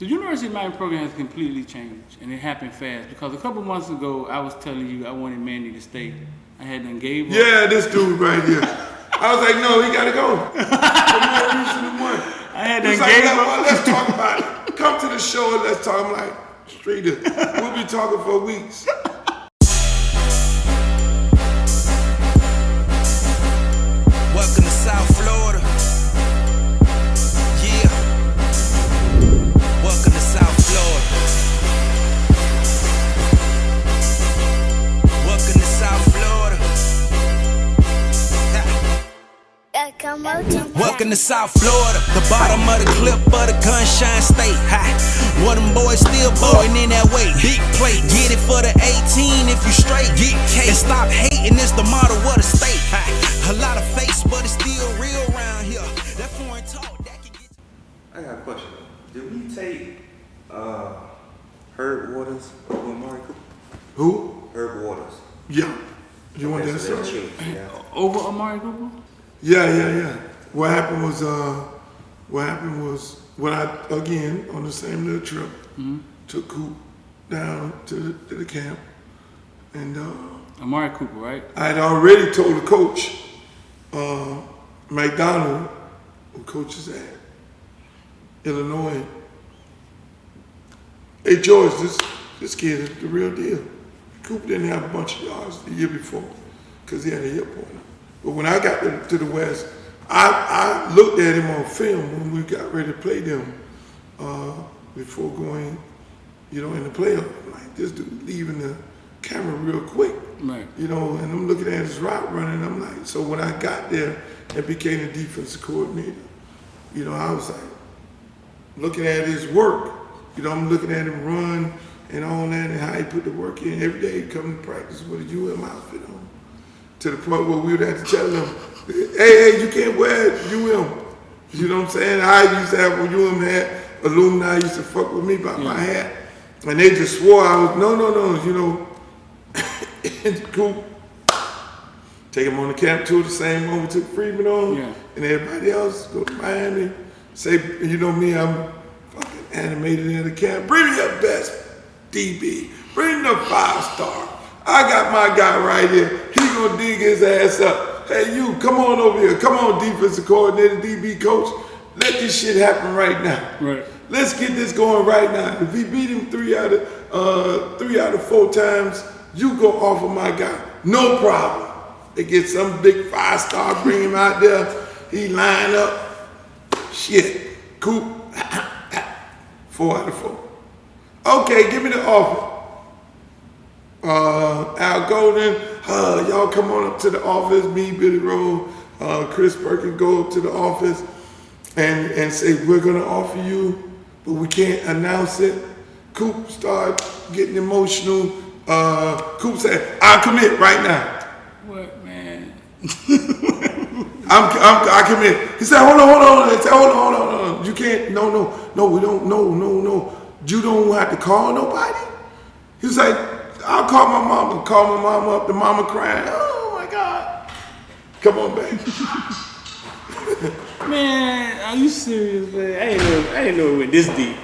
The University of Miami program has completely changed, and it happened fast. Because a couple months ago, I was telling you I wanted Manny to stay. I had done gave up. Yeah, this dude right here. I was like, no, he gotta go. For no reason to one. I had done He's like, gave up. well, let's talk about it. Come to the show and let's talk. I'm like, straight up. We'll be talking for weeks. Welcome to South Florida. Yeah. Welcome to South Florida. Welcome to South Florida. Welcome to South Florida, the bottom of the cliff of the Gunshine State. One of them boys still blowing in that way. Big plate, get it for the 18 if you straight. Get K and stop hating, it's the motto of the state. A lot of face, but it's still real around here. That foreign talk, that can get. I got a question. Did we take Herb Waters over Amari Cooper? Who? Herb Waters. Yeah. You want that so story? Yeah. Over Amari Cooper? Yeah. What happened was when I, again, on the same little trip, took Coop down to the camp, and Amari Cooper, right? I had already told the coach, McDonald, who coaches at Illinois, hey George, this kid is the real deal. Coop didn't have a bunch of yards the year before because he had a hip pointer. But when I got to the West, I looked at him on film when we got ready to play them before going, in the playoff. I'm like, this dude leaving the camera real quick. Right. And I'm looking at his route running. I'm like, so when I got there and became a defensive coordinator, I was like, looking at his work. I'm looking at him run and all that and how he put the work in. Every day he'd come to practice with a UM outfit on. To the point where we would have to tell them, hey, you can't wear UM. You know what I'm saying? I used to have a UM hat. Alumni used to fuck with me about my hat. And they just swore I was, no. Cool. Take him on the camp tour the same one we took Freeman on. Yeah. And everybody else go to Miami. Say, me, I'm fucking animated in the camp. Bring me your best DB. Bring the 5-star. I got my guy right here. He gonna dig his ass up. Hey, you, come on over here. Come on, defensive coordinator, DB coach. Let this shit happen right now. Right. Let's get this going right now. If he beat him three out of 4 times, you go off of my guy. No problem. They get some big 5-star, bring him out there. He line up. Shit. Coop. 4 out of 4. Okay, give me the offer. Al Golden, y'all come on up to the office, me, Billy Rowe, Chris Perkins go up to the office and say, we're gonna offer you, but we can't announce it. Coop start getting emotional. Coop said, I'll commit right now. What, man? I commit. He said, hold on. They said, hold on. You can't, no, we don't, no. You don't have to call nobody? He was like, I'll call my mama up, the mama crying, oh my God. Come on, baby. Man, are you serious, man? I ain't know it went this deep.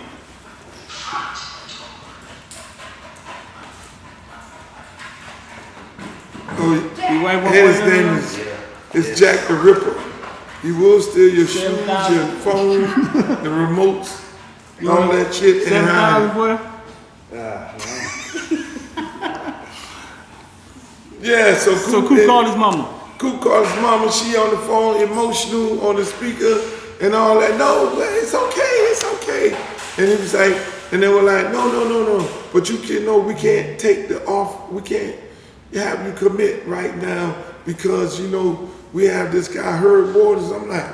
His name is Jack the Ripper. He will steal your shoes, your phone, the remotes, all that shit. $7,000, boy? Yeah, so Coop called his mama. Coop called his mama. She on the phone, emotional, on the speaker, and all that. No, it's okay. And he was like, and they were like, no. But you can we can't take the off. We can't have you commit right now because we have this guy Herb Waters. I'm like,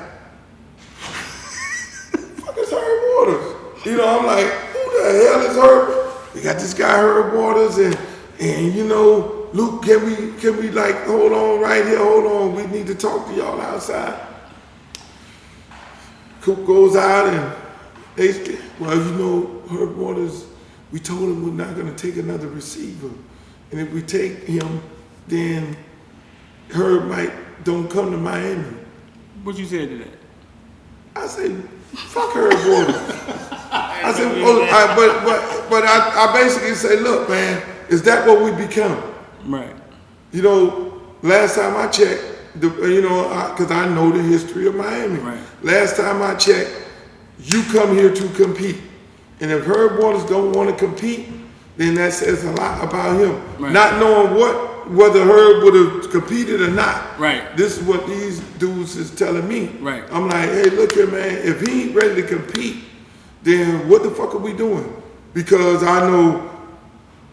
fuck is Herb Waters? I'm like, who the hell is Herb? We got this guy Herb Waters, and Luke, can we hold on right here? Hold on, we need to talk to y'all outside. Coop goes out and Herb Waters, we told him we're not gonna take another receiver. And if we take him, then Herb don't come to Miami. What you said to that? I said, Fuck Herb Waters. I said, but I basically say, look, man, is that what we become? Right. You know, last time I checked, because I know the history of Miami. Right. Last time I checked, you come here to compete. And if Herb Waters don't want to compete, then that says a lot about him. Right. Not knowing whether Herb would have competed or not. Right. This is what these dudes is telling me. Right. I'm like, hey, look here, man, if he ain't ready to compete, then what the fuck are we doing? Because I know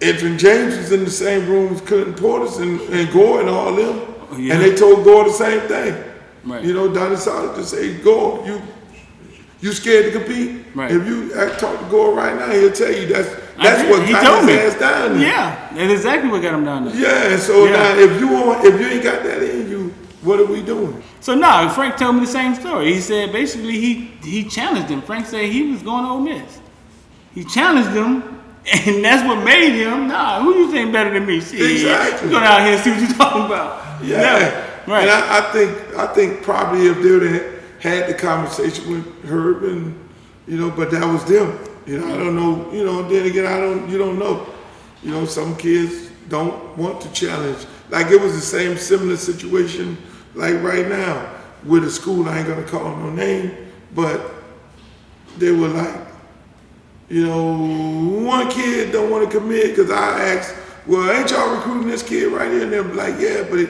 Edwin James was in the same room as Clinton Portis and Gore and all them. Yeah. And they told Gore the same thing. Right. You know, Donnie Solid just say, Gore, you scared to compete? Right. If you talk to Gore right now, he'll tell you that's what he got told me. his ass down there. Yeah, that's exactly what got him down there. Yeah, and so Yeah. now if you ain't got that in you, what are we doing? So no, Frank told me the same story. He said basically he challenged him. Frank said he was going to Ole Miss. He challenged him, and that's what made him. Nah, who you think better than me? Shit, Exactly. you go out here and see what you talking about. Yeah. Right. And I think probably if they would have had the conversation with Herb and but that was them. I don't know. Then again, you don't know. Some kids don't want to challenge. Like it was the same similar situation like right now with a school. I ain't gonna call no name, but they were like, one kid don't want to commit because I asked, well, ain't y'all recruiting this kid right here? And they're like, yeah, but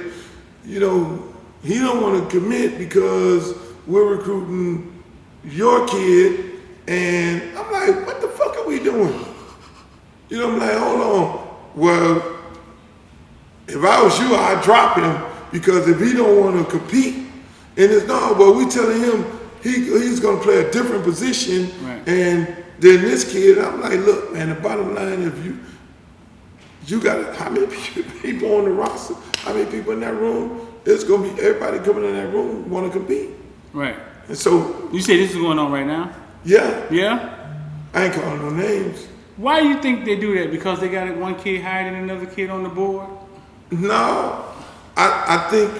he don't want to commit because we're recruiting your kid. And I'm like, what the fuck are we doing? I'm like, hold on. Well, if I was you, I'd drop him because if he don't want to compete, and it's no, but we telling him he's going to play a different position, right. And then this kid, I'm like, look, man, the bottom line, if you got how many people on the roster, how many people in that room, it's going to be everybody coming in that room want to compete. Right. And so. You say this is going on right now? Yeah. Yeah? I ain't calling no names. Why do you think they do that? Because they got one kid higher than another kid on the board? No. I think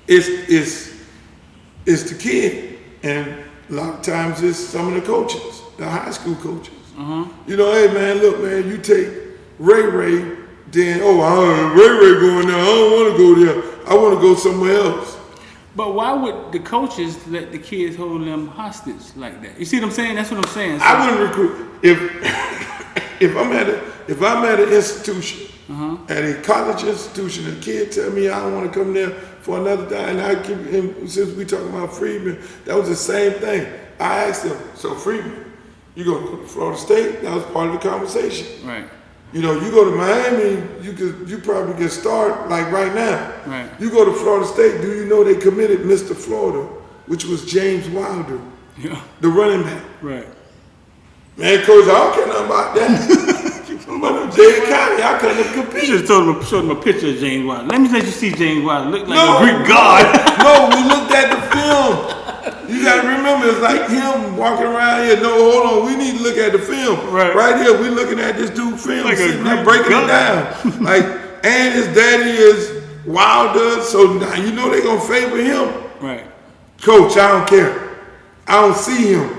it's the kid. And a lot of times it's some of the coaches, the high school coaches. Hey man, look man, you take Ray, then Ray going there, I don't want to go there. I want to go somewhere else. But why would the coaches let the kids hold them hostage like that? You see what I'm saying? That's what I'm saying. So, I wouldn't recruit if I'm at an institution, at a college institution, a kid tell me I don't want to come there for another time, and since we talking about Freeman, that was the same thing. I asked him, so Freeman, you gonna go to Florida State? That was part of the conversation. Right. You go to Miami, you probably can start like right now. Right. You go to Florida State, do you know they committed Mr. Florida, which was James Wilder, the running back. Right. Man, coach, I don't care nothing about that. But Dade County, I couldn't compete. You just showed him a picture of James Wilder. Let me let you see James Wilder. Look like a Greek god. No, we looked at the film. You gotta remember, it's like him walking around here. No, hold on, we need to look at the film. Right here, we looking at this dude film, like sitting there breaking it down. And his daddy is Wilder, so now they gonna favor him. Right. Coach, I don't care. I don't see him.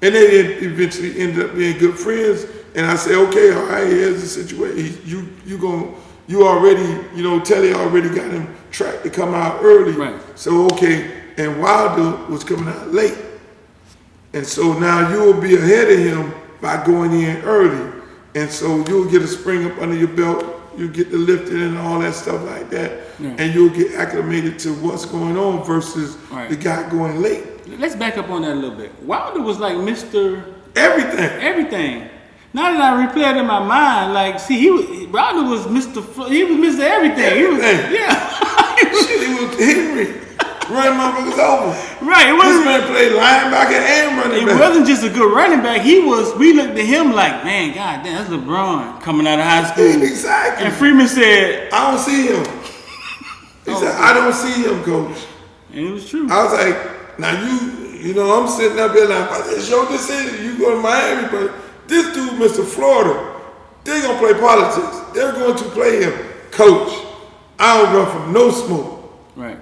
And they eventually ended up being good friends. And I said, okay, all right, here's the situation. You already, Telly already got him tracked to come out early. Right. So, okay, and Wilder was coming out late. And so now you will be ahead of him by going in early. And so you'll get a spring up under your belt. You'll get the lifting and all that stuff like that. Yeah. And you'll get acclimated to what's going on versus the guy going late. Let's back up on that a little bit. Wilder was like Mr. Everything. Now that I replay it in my mind, Wilder was Mr. He was Mr. Everything. He was Henry. Running motherfuckers over. Right. This man played linebacker and running back. It wasn't just a good running back. We looked at him like, man, God damn, that's LeBron coming out of high school. Exactly. And Freeman said, I don't see him. He said, I don't see him, coach. And it was true. I was like, now I'm sitting up here like, it's your decision. You go to Miami, but this dude, Mr. Florida, they're going to play politics. They're going to play him. Coach, I don't run from no smoke. Right.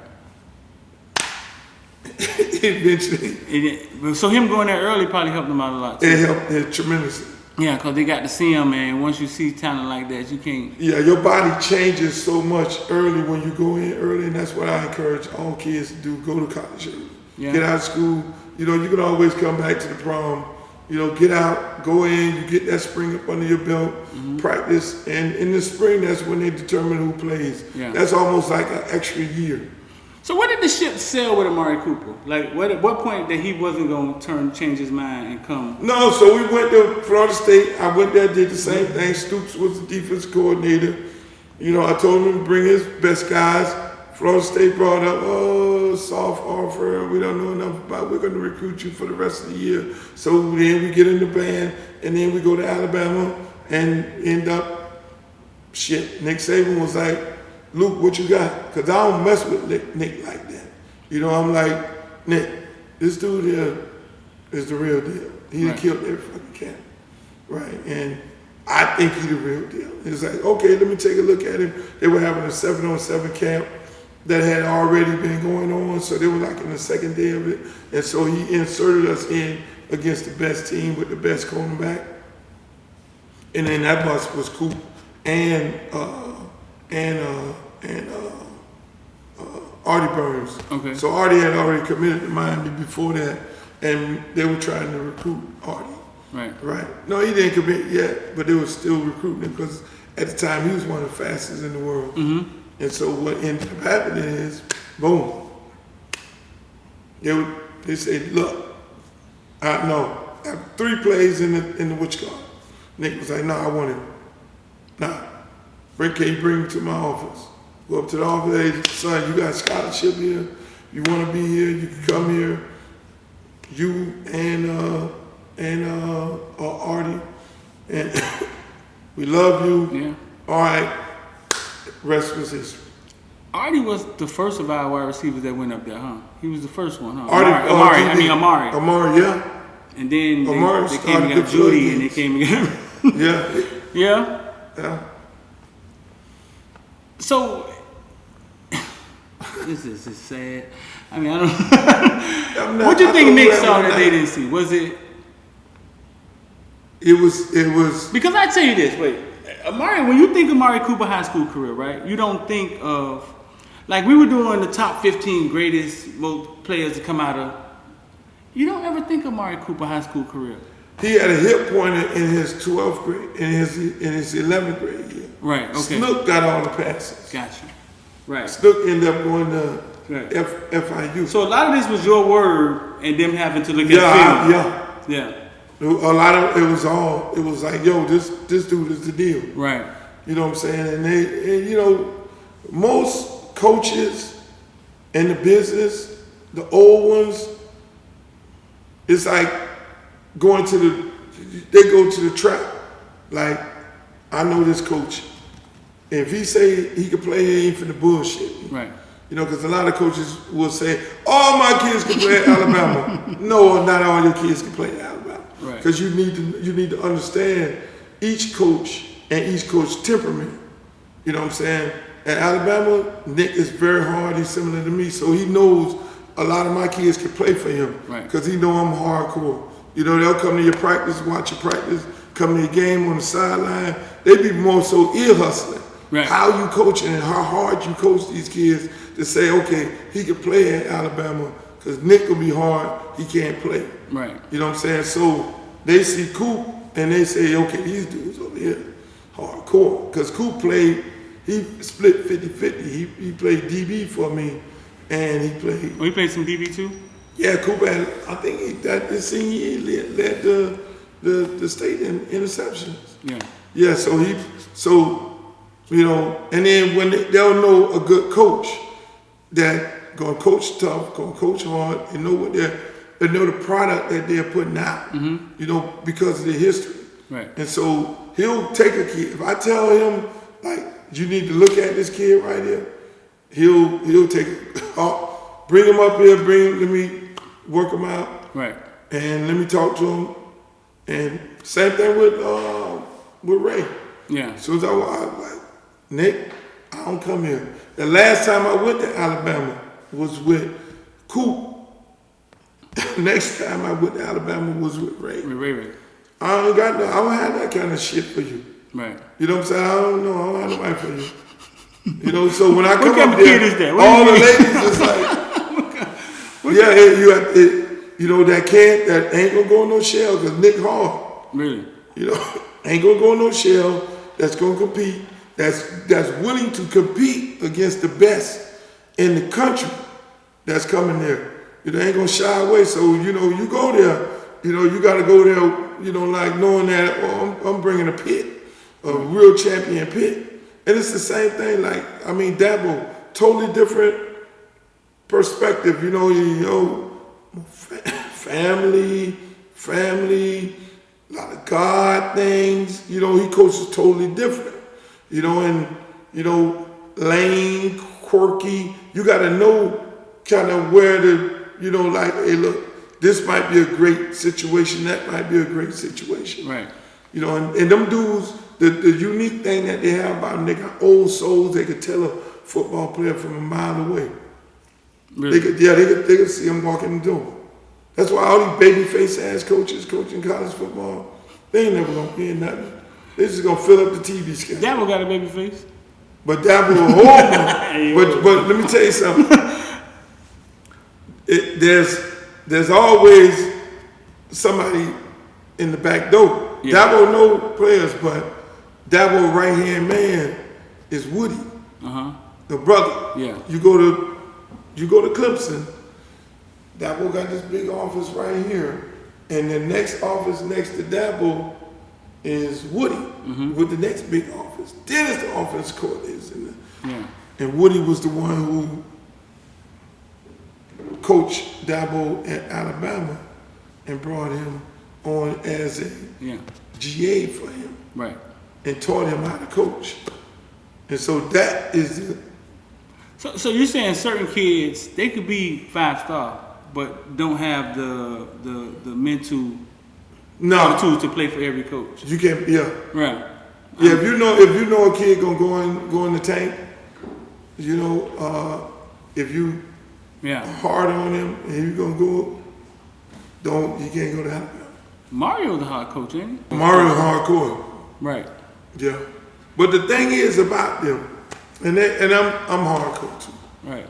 Eventually. So him going there early probably helped him out a lot too. It helped it tremendously. Yeah, because they got to see him, and once you see talent like that, you can't. Yeah, your body changes so much early when you go in early, and that's what I encourage all kids to do. Go to college early. Yeah. Get out of school. You know, you can always come back to the prom. You know, get out, go in, you get that spring up under your belt, practice, and in the spring, that's when they determine who plays. Yeah. That's almost like an extra year. So what did the ship sail with Amari Cooper? Like, what point that he wasn't going to change his mind and come? No, so we went to Florida State. I went there, did the same thing. Stoops was the defense coordinator. You know, I told him to bring his best guys. Florida State brought up, soft offer, we don't know enough about it. We're going to recruit you for the rest of the year. So then we get in the band, and then we go to Alabama and end up, Nick Saban was like, Luke, what you got? Because I don't mess with Nick like that. You know, I'm like, Nick, this dude here is the real deal. He done killed every fucking camp, right? And I think he's the real deal. It's like, okay, let me take a look at him. They were having a 7-on-7 camp that had already been going on, so they were like in the second day of it. And so he inserted us in against the best team with the best cornerback. And then that bus was Coop and Artie Burns. Okay. So Artie had already committed to Miami before that, and they were trying to recruit Artie. Right. No, he didn't commit yet, but they were still recruiting him because at the time he was one of the fastest in the world. And so what ended up happening is, boom. They said, look, after 3 plays in the what you call it, Nick was like, no, I want him. Nah. Can you bring him to my office? Go up to the office, hey, son, you got a scholarship here. You want to be here, you can come here. You and Artie, and we love you. Yeah. All right, rest was history. Artie was the first of our wide receivers that went up there, huh? He was the first one, huh? Amari. Amari, yeah. And then Amari they came and got Judy, and they came and got... Yeah. Yeah? So, this is just sad. I mean, I don't... What do you think Nick saw that they didn't see? Was it... It was... Because I tell you this, wait. Amari, when you think Amari Cooper high school career, right? You don't think of... Like, we were doing the top 15 greatest players to come out of... You don't ever think of Amari Cooper high school career. He had a hip pointer in his 12th grade, in his 11th grade year. Right, okay. Snook got all the passes. Gotcha. Right. Snook ended up going to FIU. So a lot of this was your word and them having to look at film. Yeah. A lot of it was like, yo, this dude is the deal. Right. You know what I'm saying? And you know, most coaches in the business, the old ones, it's like they go to the trap. Like, I know this coach. If he say he can play, he ain't finna bullshit. Right. You know, because a lot of coaches will say, all my kids can play at Alabama. No, not all your kids can play at Alabama. Right. Because you need to understand each coach and each coach's temperament. You know what I'm saying? At Alabama, Nick is very hard. He's similar to me, so he knows a lot of my kids can play for him. Right. Because he know I'm hardcore. You know, they'll come to your practice, watch your practice, come to your game on the sideline. They be more so ear hustling. Right. How you coaching and how hard you coach these kids to say, okay, he can play at Alabama because Nick will be hard, he can't play. Right. You know what I'm saying? So they see Coop and they say, okay, these dudes over here, hardcore. Because Coop played, he split 50-50. He played DB for me and he played. Oh, he played some DB too? Yeah, Coop had, I think this senior year led the state in interceptions. Yeah. Yeah, so you know, and then when they'll know a good coach that gonna coach tough, gonna coach hard, and know they know the product that they're putting out. Mm-hmm. You know, because of the history. Right. And so he'll take a kid. If I tell him like you need to look at this kid right here, he'll take bring him up here, let me work him out. Right. And let me talk to him. And same thing with Ray. Yeah. As soon as I was like, Nick, I don't come here. The last time I went to Alabama was with Coop Next time I went to Alabama was with Ray. With Ray. I don't have that kind of shit for you. Right. You know what I'm saying? I don't know. I don't have nobody for you. You know, so when I come What kind up of there, kid is that? all the ladies is like, you know, that ain't gonna go in no shell because Nick Hall. Really? You know, ain't gonna go in no shell. That's gonna compete. That's willing to compete against the best in the country. That's coming there. You know, ain't gonna shy away. So you know, you go there. You know, you got to go there. You know, like knowing that I'm bringing a pit, a real champion pit. And it's the same thing, like, I mean, Dabo, totally different perspective, you know, family, a lot of God things, you know, he coaches totally different, you know, and, you know, lame, quirky, you got to know kind of where to, you know, like, hey, look, this might be a great situation, that might be a great situation. Right. You know, and them dudes, the unique thing that they have about them, they got old souls. They could tell a football player from a mile away. Really? They could see him walking the door. That's why all these baby face ass coaches coaching college football, they ain't never gonna hear nothing. They just gonna fill up the TV schedule. Dabo got a baby face. But Dabo, but let me tell you something. There's always somebody in the back door. Yeah. Dabo know players, but Dabo right hand man is Woody, the brother. Yeah. You go to Clemson. Dabo got this big office right here, and the next office next to Dabo is Woody with the next big office. Then it's the offense coordinator, and Woody was the one who coached Dabo at Alabama and brought him on as a GA for him, right, and taught him how to coach. And so that is the. So you're saying certain kids, they could be 5-star, but don't have the mental tools to play for every coach. You can't, right. Yeah, if you know a kid gonna go in the tank, you know, if you hard on him and you gonna go, you can't go to Alabama. Mario's a hard coach, ain't he? Mario's hardcore. Right. Yeah. But the thing is about them, and I'm hardcore too. Right.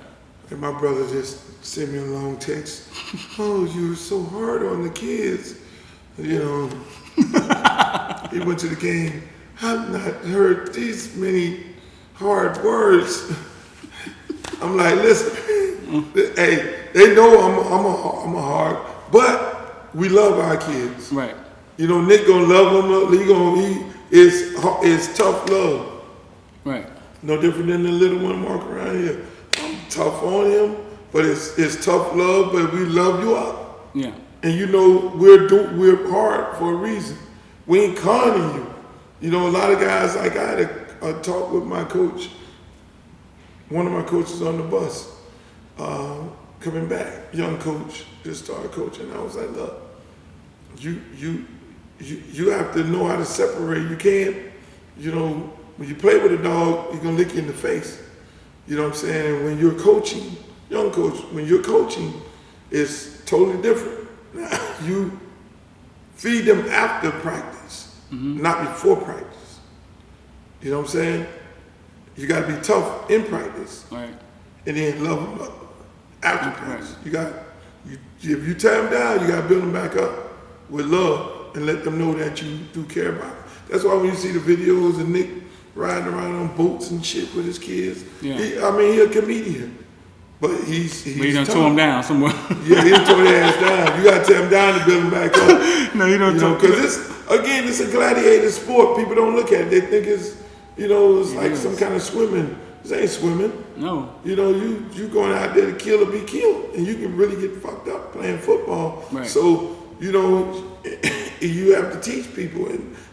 And my brother just sent me a long text. Oh, you were so hard on the kids. You know, he went to the game. I've not heard these many hard words. I'm like, listen, hey, they know I'm a hard, but we love our kids. Right. You know, Nick gonna love them. It's tough love. Right. No different than the little one walking around here. I'm tough on him, but it's tough love. But we love you up. Yeah. And you know we're hard for a reason. We ain't conning you. You know, a lot of guys. Like I had a talk with my coach. One of my coaches on the bus, coming back, young coach, just started coaching. I was like, look, you have to know how to separate. You can't, you know, when you play with a dog, he's gonna lick you in the face. You know what I'm saying? And when you're coaching, young coach, when you're coaching, it's totally different. You feed them after practice, not before practice. You know what I'm saying? You gotta be tough in practice, right, and then love them up after practice. Right. If you tear them down, you gotta build them back up with love and let them know that you do care about them. That's why when you see the videos of Nick riding around on boats and shit with his kids, he's a comedian, but he's but you done tore him down somewhere. Yeah, he done tore their ass down. You gotta tear him down to build him back up. No, you don't. Because it's a gladiator sport. People don't look at it. They think it's like some kind of swimming. This ain't swimming. No. You know, you going out there to kill or be killed, and you can really get fucked up playing football. Right. So, you know, you have to teach people,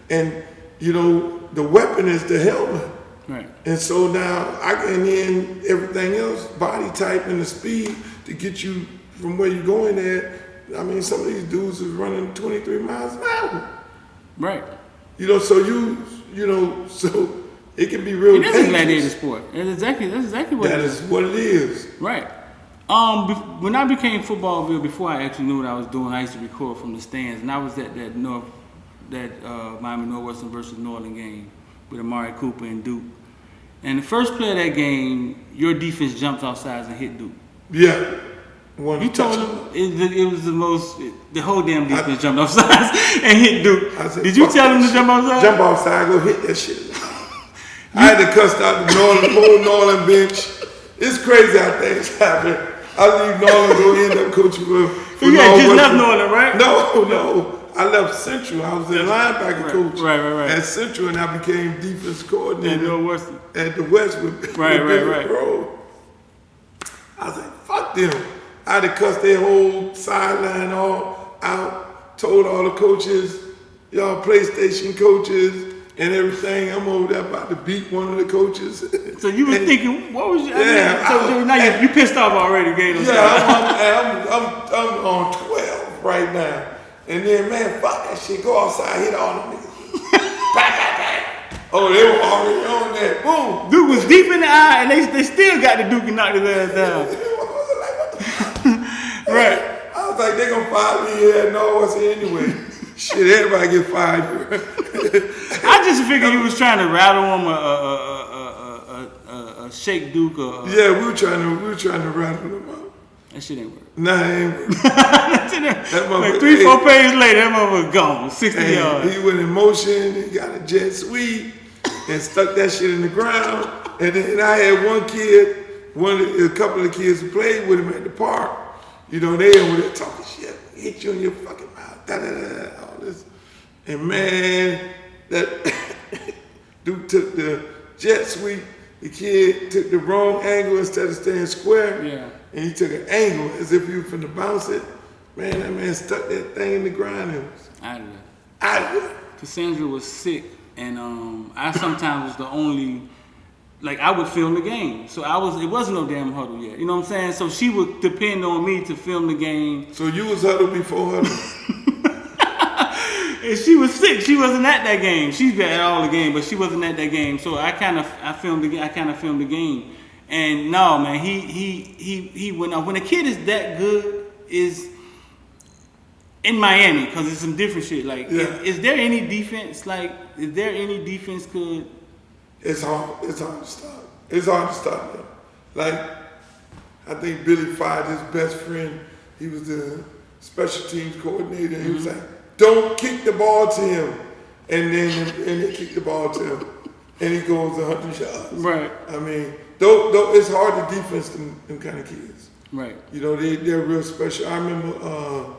and you know, the weapon is the helmet. Right. And so now and then everything else, body type and the speed to get you from where you're going at. I mean, some of these dudes is running 23 miles an hour. Right. You know, so so it can be real dangerous. It is a gladiator sport. That's exactly what That it is what it is. Right. When I became FOOTBALLVILLE, before I actually knew what I was doing, I used to record from the stands, and I was at that Miami Northwestern versus New Orleans game with Amari Cooper and Duke. And the first play of that game, your defense jumped off sides and hit Duke. Yeah. You told him it was the whole damn defense jumped off sides and hit Duke. Said, did you tell him to jump off sides? Jump off side, go hit that shit. I had to cuss out the whole New Orleans bench. It's crazy how things happen. I leave New Orleans, go end up coaching for You had just left New Orleans, right? No. I left Central. I was a linebacker coach right. at Central, and I became defense coordinator at the Westwood. Right. Bro. I was like, fuck them. I had to cuss their whole sideline all out. Told all the coaches, y'all PlayStation coaches and everything. I'm over there about to beat one of the coaches. So you were thinking, what was you? Yeah. So now you pissed off already, Gator. Yeah, I'm on 12 right now. And then, man, fuck that shit. Go outside, hit all them niggas. Bang. Oh, they were already on that. Boom. Duke was deep in the eye, and they still got the Duke and knocked his ass down. Right. I was like, they gonna fire me here. No, what's it anyway? Shit, everybody get fired here. I just figured you was trying to rattle him a shake Duke or. Yeah, we were trying to rattle them up. That shit ain't work. Nah, it ain't work. That like 3-4 pages later, that motherfucker gone, 60 yards. He went in motion, he got a jet sweep, and stuck that shit in the ground. And then I had one kid, a couple of kids who played with him at the park. You know, they over there talking shit. Hit you in your fucking mouth, all this. And man, that dude took the jet sweep. The kid took the wrong angle instead of staying square. Yeah. And he took an angle as if he was finna bounce it. Man, that man stuck that thing in the ground. It was out of there. Cassandra was sick, and I sometimes was the only, like I would film the game. So it wasn't no damn huddle yet. You know what I'm saying? So she would depend on me to film the game. So you was huddled before huddle? And she was sick. She wasn't at that game. She's been at all the game, but she wasn't at that game. So I kind of filmed the game. And no, man, he went off. When a kid is that good, is in Miami, because it's some different shit. Like, is there any defense? Like, is there any defense could? It's hard to stop. It's hard to stop them. Like, I think Billy fired his best friend. He was the special teams coordinator. And he was like, "Don't kick the ball to him," and they kick the ball to him, and he goes 100 yards. Right. I mean. Though it's hard to defense them kind of kids. Right. You know, they're real special. I remember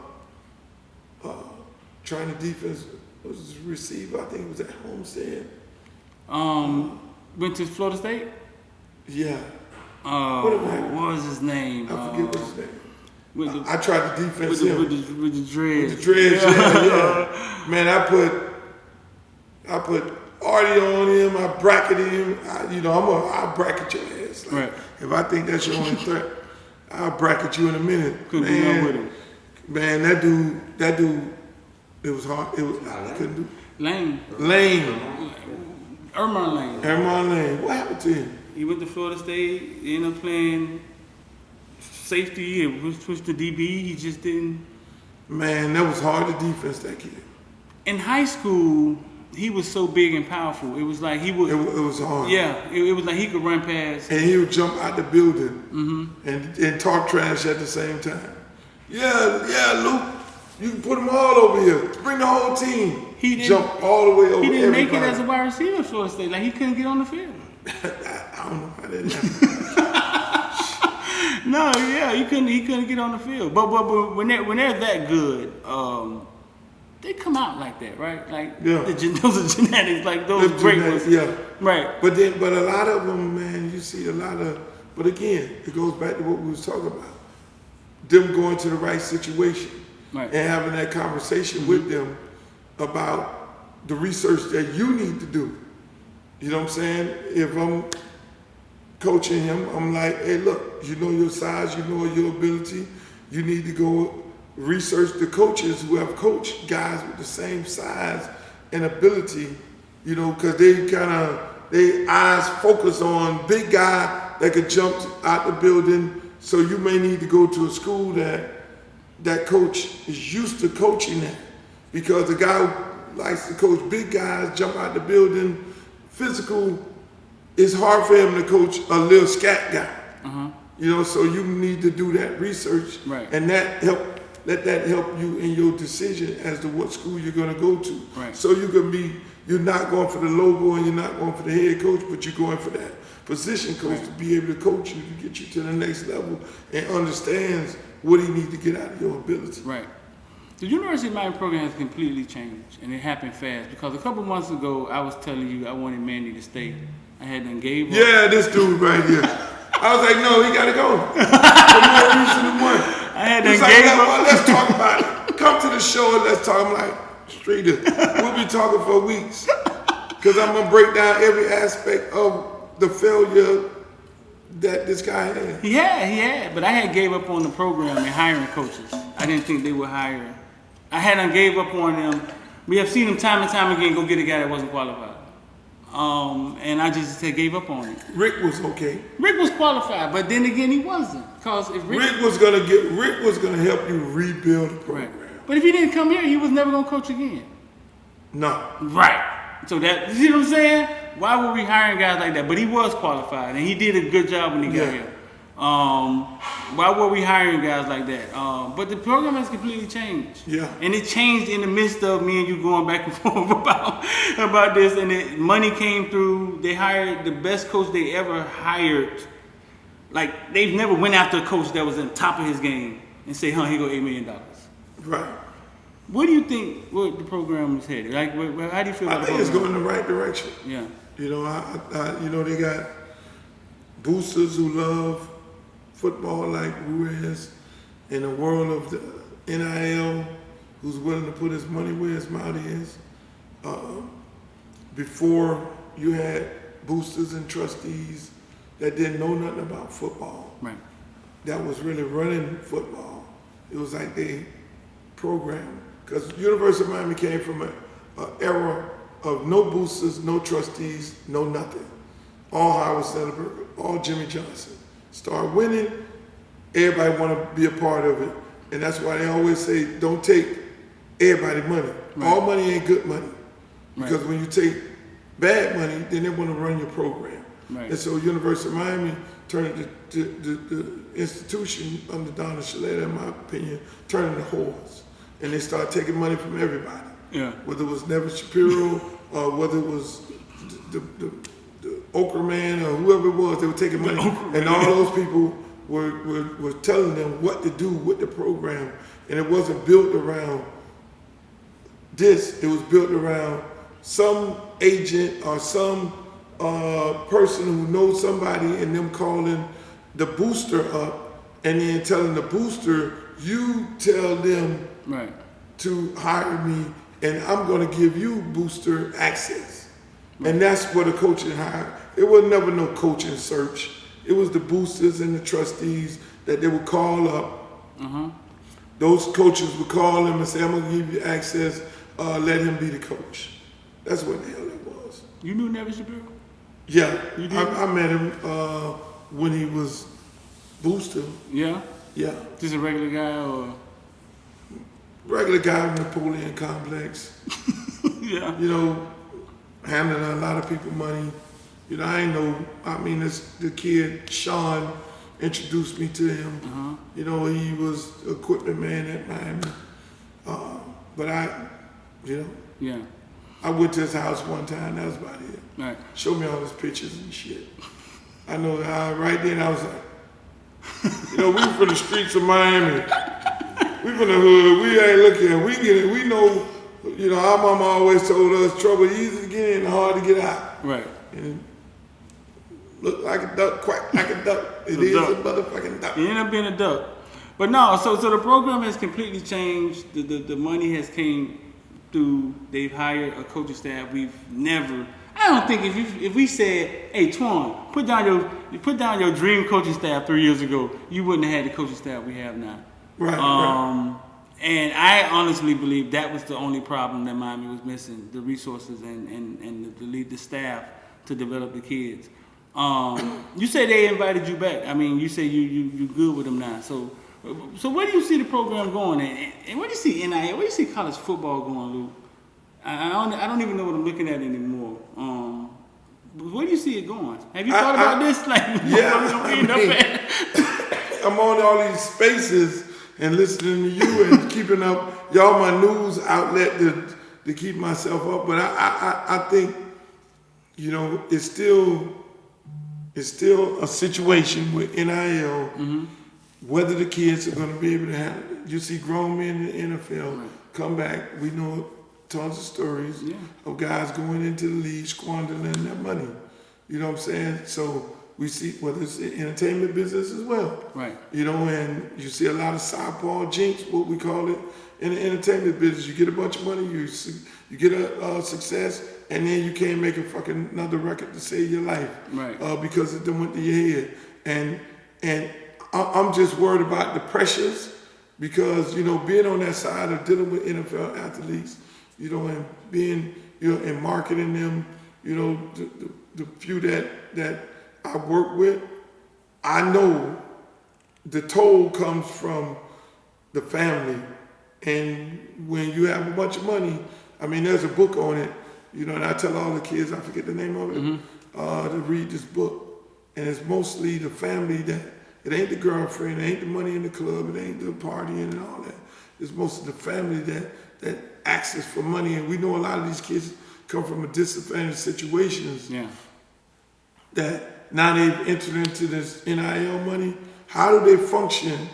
trying to defense was receiver. I think it was at Homestead. Went to Florida State? Yeah. What was his name? I forget what his name. I tried to defense him. With the dreads. With the dreads, yeah. Man, I put Artie on him, I bracketed him. I'll bracket your ass. Like, right. If I think that's your only threat, I'll bracket you in a minute. Couldn't do nothing with him. Man, that dude, it was hard. I couldn't do. Lane. Ermon Lane. What happened to him? He went to Florida State. He ended up playing safety. It switched to DB. He just didn't. Man, that was hard to defense that kid. In high school, he was so big and powerful. It was like he would. It was hard. Yeah, it was like he could run past. And he would jump out the building and talk trash at the same time. Yeah, Luke, you can put them all over here. Bring the whole team. He didn't jump all the way over. He didn't everybody. make it as a wide receiver at Florida State. Like he couldn't get on the field. I don't know how that happened. No, yeah, he couldn't get on the field. But when they're that good, they come out like that, right? Like those are genetics, like those great ones. Yeah, right. But a lot of them, man, you see a lot of. But again, it goes back to what we was talking about. Them going to the right situation and having that conversation with them about the research that you need to do. You know what I'm saying? If I'm coaching him, I'm like, hey, look, you know your size, you know your ability. You need to go research the coaches who have coached guys with the same size and ability, you know, because their eyes focus on big guy that could jump out the building, So you may need to go to a school that coach is used to coaching that, because the guy who likes to coach big guys, jump out the building, physical, it's hard for him to coach a little scat guy. So you need to do that research, right, and let that help you in your decision as to what school you're going to go to. Right. So you're not going for the logo and you're not going for the head coach, but you're going for that position coach, right, to be able to coach you, to get you to the next level, and understands what he needs to get out of your ability. Right. The University of Miami program has completely changed, and it happened fast, because a couple months ago I was telling you I wanted Manny to stay. I had done gave up. Yeah, this dude right here. I was like, no, he got to go. For more reason than one. I had done He's like, gave up. well, let's talk about it. Come to the show and let's talk. I'm like, Streeter, we'll be talking for weeks, because I'm going to break down every aspect of the failure that this guy had. He had, but I had gave up on the program and hiring coaches. I didn't think they would hire. I hadn't gave up on them. We have seen them time and time again go get a guy that wasn't qualified. And I just gave up on it. Rick was okay. Rick was qualified, but then again he wasn't. Because if Rick was gonna help you rebuild the program. Right. But if he didn't come here, he was never gonna coach again. No. Right. So that, you see what I'm saying? Why were we hiring guys like that? But he was qualified, and he did a good job when he got here. Why were we hiring guys like that? But the program has completely changed. Yeah. And it changed in the midst of me and you going back and forth about this. And money came through. They hired the best coach they ever hired. Like, they've never went after a coach that was on top of his game and say, here go $8 million. Right. What do you think what the program is headed? Like, how do you feel about I the program? think it's going in the right direction. Yeah. They got boosters who love football like Ruiz, in the world of the NIL, who's willing to put his money where his mouth is. Before, you had boosters and trustees that didn't know nothing about football. Right. That was really running football. It was like they programmed. Because University of Miami came from an era of no boosters, no trustees, no nothing. All Howard Sonnenberg, all Jimmy Johnson. Start winning, everybody want to be a part of it. And that's why they always say, don't take everybody's money. Right. All money ain't good money. Because right. when you take bad money, then they want to run your program. Right. And so University of Miami turned the institution under Donna Shaletta, in my opinion, turned into whores. And they started taking money from everybody. Yeah. Whether it was Nevin Shapiro, or whether it was the Okra Man, or whoever it was, they were taking money. And all those people were telling them what to do with the program. And it wasn't built around this. It was built around some agent or some person who knows somebody, and them calling the booster up and then telling the booster, you tell them right. to hire me and I'm going to give you booster access. Right. And that's what a coaching hire. It was never no coaching search. It was the boosters and the trustees that they would call up. Uh-huh. Those coaches would call them and say, I'm going to give you access, let him be the coach. That's what the hell it was. You knew Nevin Shapiro? Yeah, I met him when he was booster. Yeah? Yeah. Just a regular guy or? Regular guy in the Napoleon complex. Yeah. You know, handling a lot of people money. You know, the kid, Sean, introduced me to him. Uh-huh. You know, he was equipment man at Miami. But yeah. I went to his house one time, that was about it. Right. Showed me all his pictures and shit. I know, right then I was like, we from the streets of Miami. We from the hood, we ain't looking, we get it, we know, our mama always told us trouble easy to get in, hard to get out. Right. And look like a duck, quack like a duck. It is a motherfucking duck. It ended up being a duck. But no, so the program has completely changed. The money has came through. They've hired a coaching staff. We've never. I don't think if we said, hey Twan, put down your dream coaching staff 3 years ago, you wouldn't have had the coaching staff we have now. Right. Right. And I honestly believe that was the only problem that Miami was missing: the resources and the staff to develop the kids. You say they invited you back. I mean, you say you good with them now. So where do you see the program going? And where do you see NIL? Where do you see college football going, Luke? I don't even know what I'm looking at anymore. Where do you see it going? Have you thought about this? Like, I'm on all these spaces and listening to you and keeping up y'all my news outlet to keep myself up. But I think, you know, it's still a situation with NIL, whether the kids are going to be able to handle it. You see grown men in the NFL come back. We know tons of stories of guys going into the league squandering their money. You know what I'm saying? So we see whether it's the entertainment business as well. Right. You know, and you see a lot of southpaw jinx, what we call it, in the entertainment business. You get a bunch of money, you get a success, and then you can't make a fucking another record to save your life. Right. Because it done went to your head. And I'm just worried about the pressures because, you know, being on that side of dealing with NFL athletes, you know, and being, you know, and marketing them, you know, the few that I work with, I know the toll comes from the family. And when you have a bunch of money, I mean, there's a book on it, you know, and I tell all the kids, I forget the name of it, to read this book. And it's mostly the family that, it ain't the girlfriend, it ain't the money in the club, it ain't the partying and all that. It's mostly the family that asks for money. And we know a lot of these kids come from a disadvantaged situations that now they've entered into this NIL money. How do they function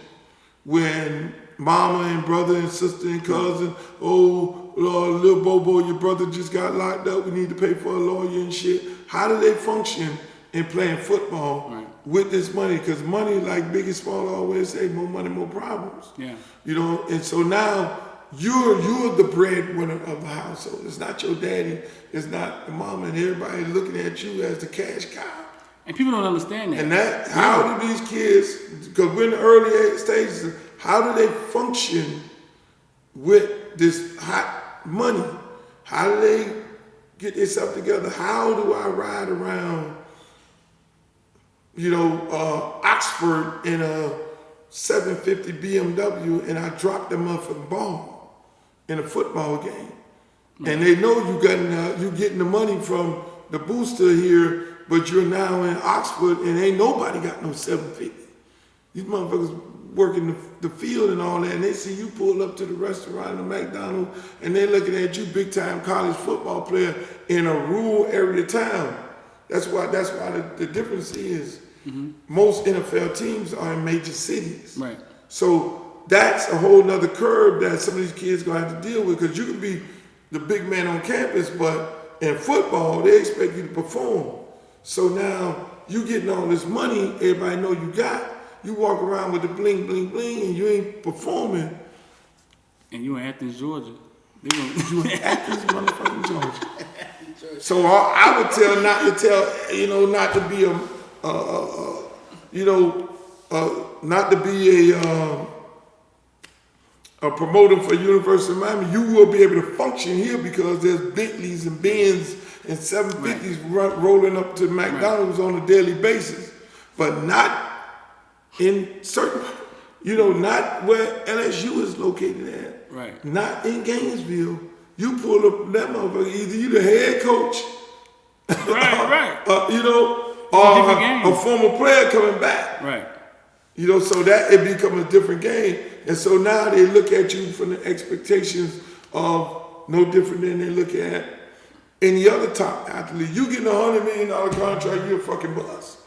when mama and brother and sister and cousin, oh, little Bobo, your brother just got locked up, we need to pay for a lawyer and shit. How do they function in playing football with this money? Because money, like Big and Small always say, more money, more problems. Yeah. You know, and so now you're the breadwinner of the household. It's not your daddy, it's not the mama, and everybody looking at you as the cash cow. And people don't understand that. And that, how do these kids, because we're in the early stages, how do they function with this hot money? How do they get themselves together? How do I ride around, you know, Oxford in a 750 BMW and I drop them off for the ball in a football game? And they know you getting the money from the booster here, but you're now in Oxford and ain't nobody got no 750. These motherfuckers working the field and all that, and they see you pull up to the restaurant and the McDonald's, and they're looking at you, big time college football player in a rural area town. That's why the difference is most NFL teams are in major cities. Right. So that's a whole nother curve that some of these kids gonna have to deal with, because you can be the big man on campus, but in football, they expect you to perform. So now you getting all this money, everybody know you got. You walk around with the bling, bling, bling, and you ain't performing. And you in Athens, Georgia. You in Athens, motherfucking Georgia. So I would tell not to be not to be a promoter for University of Miami. You will be able to function here because there's Bentleys and Benz and 750s rolling up to McDonald's on a daily basis, but not in certain, not where LSU is located at. Right. Not in Gainesville. You pull up that motherfucker, either you the head coach, or a former player coming back. Right. So that it becomes a different game. And so now they look at you from the expectations of no different than they look at any other top athlete. You getting $100 million contract, you're a fucking bust.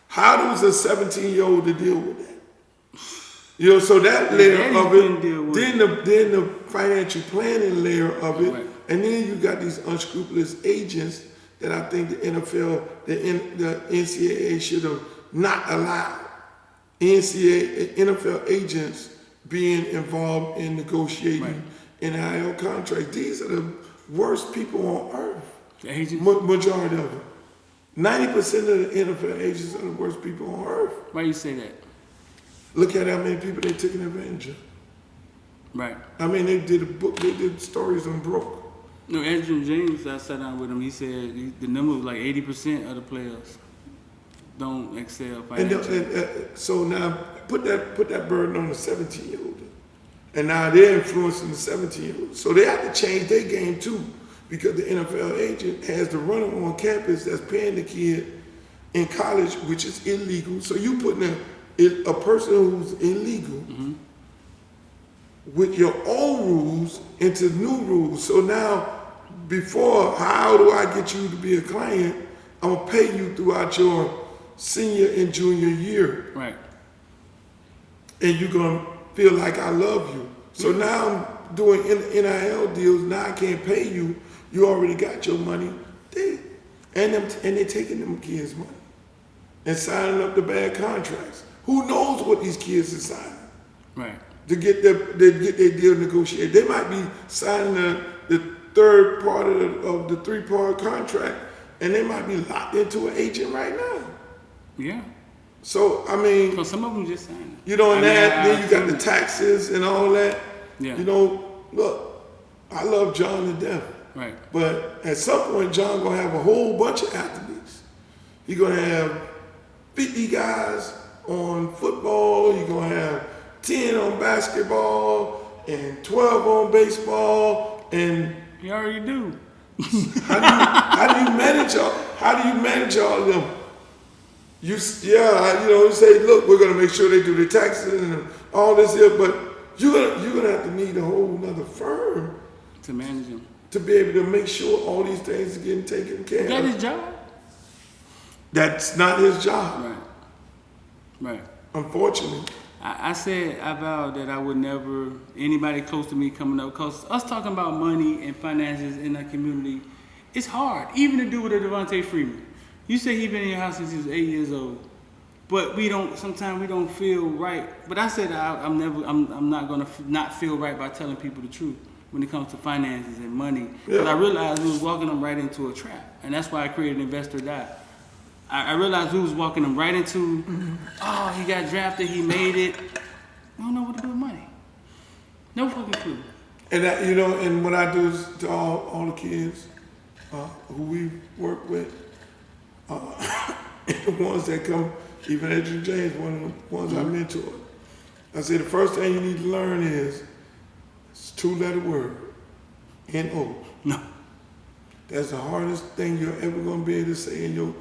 How does a 17-year-old to deal with that? So that layer of it, then the financial planning layer of it, and then you got these unscrupulous agents that I think the NFL, the NCAA should have not allowed. NFL agents being involved in negotiating NIL contracts. These are the worst people on earth. The agents? Majority of them. 90% of the NFL agents are the worst people on earth. Why you say that? Look at how many people they taking advantage of. Right. I mean, they did a book, they did stories on Broke. No, Andrew James, I sat down with him, he said the number was like 80% of the players. don't excel And, financially. so now put that burden on the 17-year-old. And now they're influencing the 17-year-old. So they have to change their game too, because the NFL agent has the runner on campus that's paying the kid in college, which is illegal. So you putting a person who's illegal with your own rules into new rules. So now, before, how do I get you to be a client? I'm gonna pay you throughout your senior and junior year. Right. And you're gonna feel like I love you. So now I'm doing NIL deals. Now I can't pay you. You already got your money. And they're taking them kids' money and signing up the bad contracts. Who knows what these kids are signing? Right. To get their deal negotiated. They might be signing the third part of the 3-part contract, and they might be locked into an agent right now. Yeah. So, I mean, So some of them just sign it. you know, and then you got I've the seen taxes and all that. Yeah. You know, look, I love John to death. Right. But at some point, John gonna have a whole bunch of athletes. He's gonna have 50 guys on football. You're gonna have 10 on basketball and 12 on baseball. And You already do. how do you manage all? How do you manage all of them? You say, look, we're gonna make sure they do the taxes and all this here, but you're gonna have to need a whole nother firm To manage them. to be able to make sure all these things are getting taken care Is that of. his job? That's not his job, Right. Right. unfortunately. I vowed that I would never, anybody close to me coming up, because us talking about money and finances in our community, it's hard, even to do with a Devontae Freeman. You say he's been in your house since he was 8 years old, but sometimes we don't feel right. But I said I'm not gonna not feel right by telling people the truth when it comes to finances and money. Because I realized we was walking them right into a trap, and that's why I created Investor Die. I realized we was walking them right into, oh, he got drafted, he made it. I don't know what to do with money. No fucking clue. And that, and what I do is to all the kids who we work with, the ones that come, even Adrian James, one of the ones I mentor. I say the first thing you need to learn is it's a 2-letter word, N-O. No. That's the hardest thing you're ever gonna be able to say in your.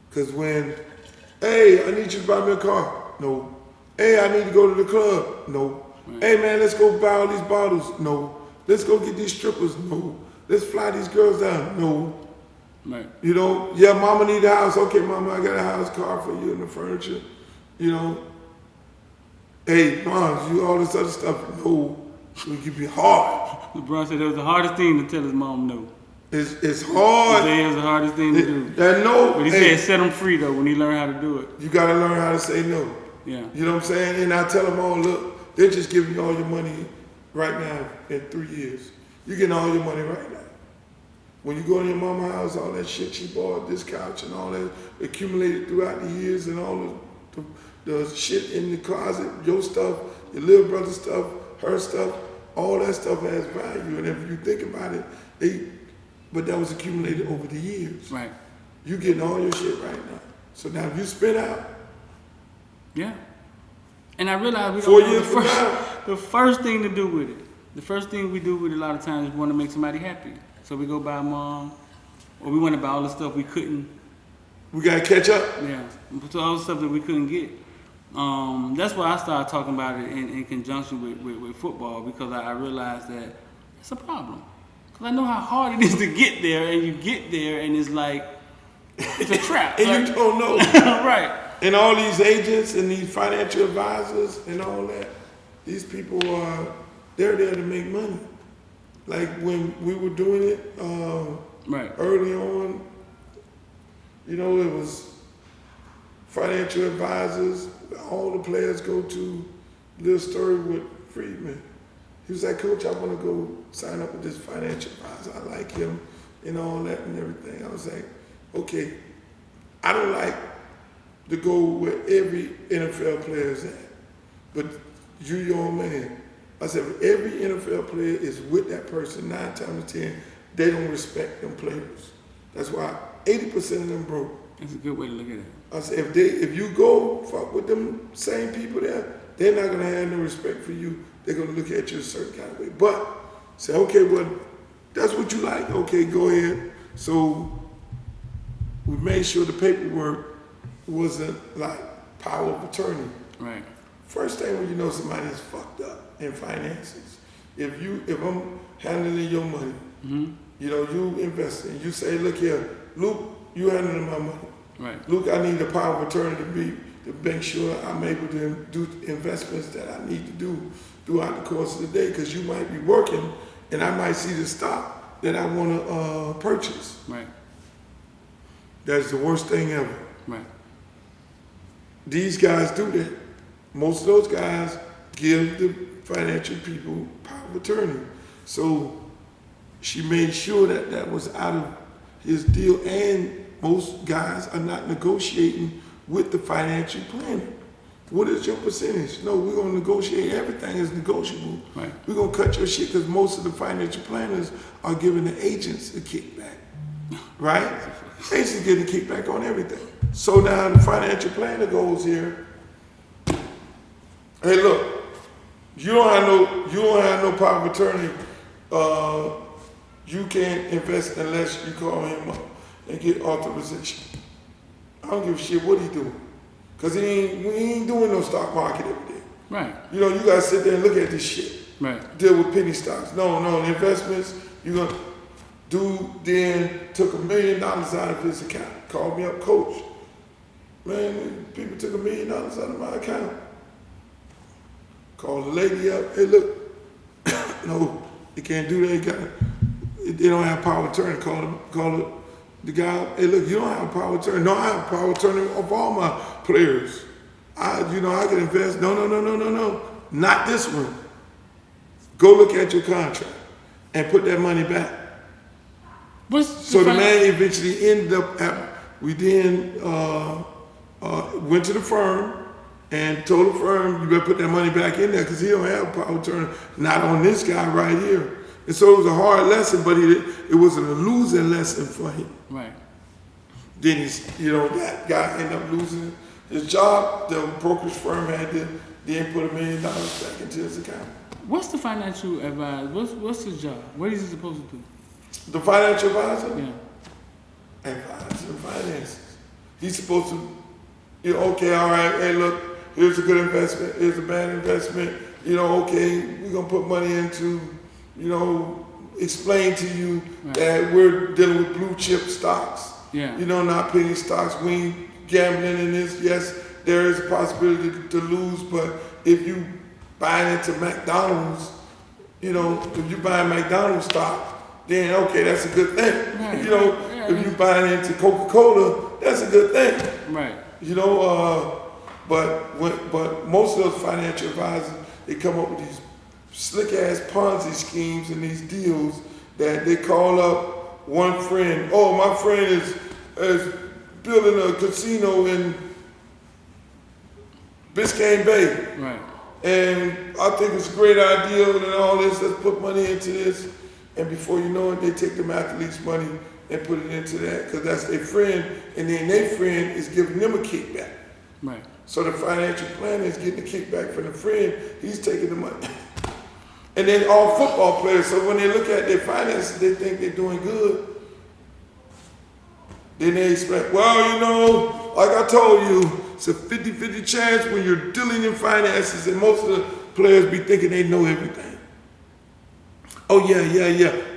Because when, hey, I need you to buy me a car. No. Hey, I need to go to the club. No. Right. Hey, man, let's go buy all these bottles. No. Let's go get these strippers. No. Let's fly these girls down. No. Right. Yeah, mama need a house. Okay, mama, I got a house, car for you and the furniture. Hey, mom, you all this other stuff. No. It can be hard. LeBron said it was the hardest thing to tell his mom no. It's hard. He said it was the hardest thing to do. That no. But he said set him free though when he learned how to do it. You gotta learn how to say no. Yeah. You know what I'm saying? And I tell them all, look, they're just giving you all your money right now in 3 years. You're getting all your money right now. When you go to your mama's house, all that shit she bought, this couch and all that accumulated throughout the years and all the shit in the closet, your stuff, your little brother's stuff, her stuff, all that stuff has value. And if you think about it, but that was accumulated over the years. Right. You getting all your shit right now. So now if you spin out, yeah. And I realized we 4 don't years from now, the first thing to do with it. The first thing we do with it a lot of times is we want to make somebody happy. So we go buy mom, or we want to buy all the stuff we couldn't. we gotta catch up. Yeah. So all the stuff that we couldn't get. That's why I started talking about it in conjunction with football, because I realized that it's a problem. Because I know how hard it is to get there, and you get there and it's like, it's a trap. And you don't know. Right. And all these agents and these financial advisors and all that, these people they're there to make money. Like when we were doing it Right. early on, it was financial advisors, all the players go to. Little story with Friedman. He was like, Coach, I want to go sign up with this financial advisor. I like him and all that and everything. I was like, okay, I don't like to go where every NFL player is at, but you your own man. I said, if every NFL player is with that person 9 times 10, they don't respect them players. That's why 80% of them broke. That's a good way to look at it. I said, if you go fuck with them same people there, they're not gonna have no respect for you. They're gonna look at you a certain kind of way. But say, okay, well, that's what you like. Okay, go ahead. So we made sure the paperwork wasn't like power of attorney. Right. First thing when you know somebody is fucked up in finances, if I'm handling your money, you know, you investing, you say, look here, Luke, you handling my money. Right. Luke, I need the power of attorney to make sure I'm able to do investments that I need to do throughout the course of the day, because you might be working and I might see the stock that I want to purchase. Right. That's the worst thing ever. Right. These guys do that. Most of those guys give the financial people power of attorney. So she made sure that that was out of his deal, and most guys are not negotiating with the financial planner. What is your percentage? No, we're gonna negotiate, everything is negotiable. Right. We're gonna cut your shit because most of the financial planners are giving the agents a kickback, right? Agents getting a kickback on everything. So now the financial planner goes here, hey look, you don't have no power of attorney. You can't invest unless you call him up and get authorization. I don't give a shit what he doing, cause he ain't doing no stock market every day. Right. You know, you gotta sit there and look at this shit. Right. Deal with penny stocks. No, the investments, you gonna dude then took $1 million out of his account. Called me up, coach. Man, people took $1 million out of my account. Called the lady up, hey look, no, they can't do that. They don't have power of attorney. Call the guy, hey look, you don't have power of attorney. No, I have power of attorney of all my players. I can invest. No. Not this one. Go look at your contract and put that money back. So the man eventually ended up, we then went to the firm and told the firm, you better put that money back in there because he don't have power of attorney, not on this guy right here. And so it was a hard lesson, but it wasn't a losing lesson for him. Right. Then that guy ended up losing his job. The brokerage firm had to then put $1 million back into his account. What's the financial advisor? What's his job? What is he supposed to do? The financial advisor? Yeah. Advisor the finances. He's supposed to, okay, all right, hey, look, here's a good investment, here's a bad investment. Okay, we're going to put money into, explain to you that we're dealing with blue chip stocks. Yeah. Not penny stocks. We ain't gambling in this. Yes, there is a possibility to lose, but if you buying into McDonald's, if you buying McDonald's stock, then okay, that's a good thing. Right. If you buying into Coca-Cola, that's a good thing. Right. But most of those financial advisors, they come up with these slick ass Ponzi schemes and these deals that they call up one friend. Oh, my friend is building a casino in Biscayne Bay. Right. And I think it's a great idea and all this. Let's put money into this. And before you know it, they take them athletes' money and put it into that because that's their friend. And then their friend is giving them a kickback. Right. So the financial planner is getting a kickback from the friend. He's taking the money. And then all football players, so when they look at their finances, they think they're doing good. Then they expect, well, like I told you, it's a 50-50 chance when you're dealing in finances, and most of the players be thinking they know everything. Oh, yeah.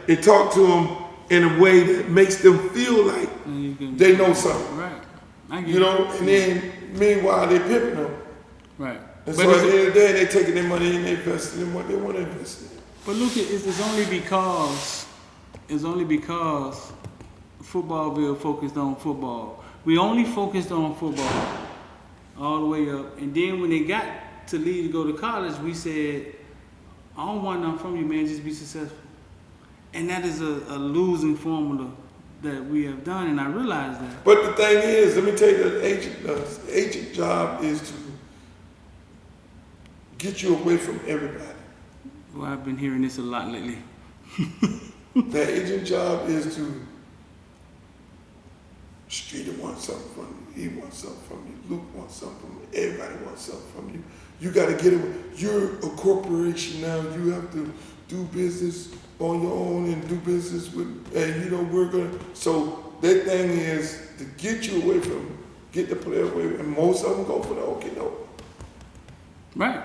They talk to them in a way that makes them feel like they know something. Right. And then meanwhile, they're pimping them. Right. And so at the end of the day, they're taking their money and they investing in what they want to invest in. But look, it's only because Footballville focused on football. We only focused on football all the way up. And then when they got to leave to go to college, we said, I don't want nothing from you, man, just be successful. And that is a losing formula that we have done, and I realize that. But the thing is, let me tell you, the agent job is to get you away from everybody. Well, I've been hearing this a lot lately. The agent job is to Streeter wants something from you. He wants something from you. Luke wants something from you. Everybody wants something from you. You got to get it. You're a corporation now. You have to do business on your own and do business with, and you know, we're going to. So that thing is to get you away from, get the player away, and most of them go for the okay, no. Right.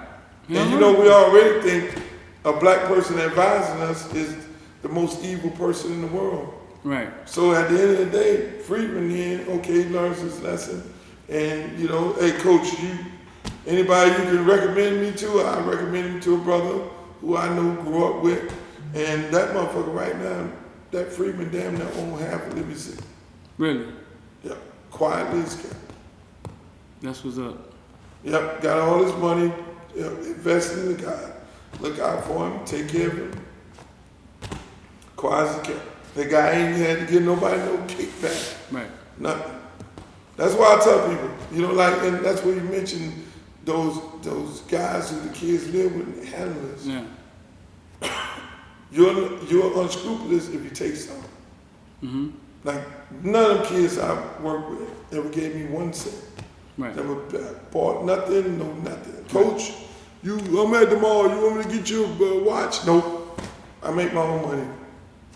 And you know, we already think a black person advising us is the most evil person in the world. Right. So at the end of the day, Friedman then, okay, he learns his lesson. And, you know, hey, coach, anybody you can recommend me to, I recommend him to a brother who I know grew up with. And that motherfucker right now, that Friedman damn near own half of Libby City. Really? Yep. Quietly as kept. That's what's up. Yep. Got all his money, yep, invested in the guy. Look out for him, take care of him. Quiet as kept. The guy ain't had to give nobody no kickback. Right. Nothing. That's why I tell people, you know, like, and that's where you mentioned those guys who the kids live with and handlers. Yeah. You're unscrupulous if you take something. Mm-hmm. Like, none of them kids I work with ever gave me 1 cent. Right. Never bought nothing, no nothing. Coach, I'm at the mall, you want me to get you a watch? Nope. I make my own money.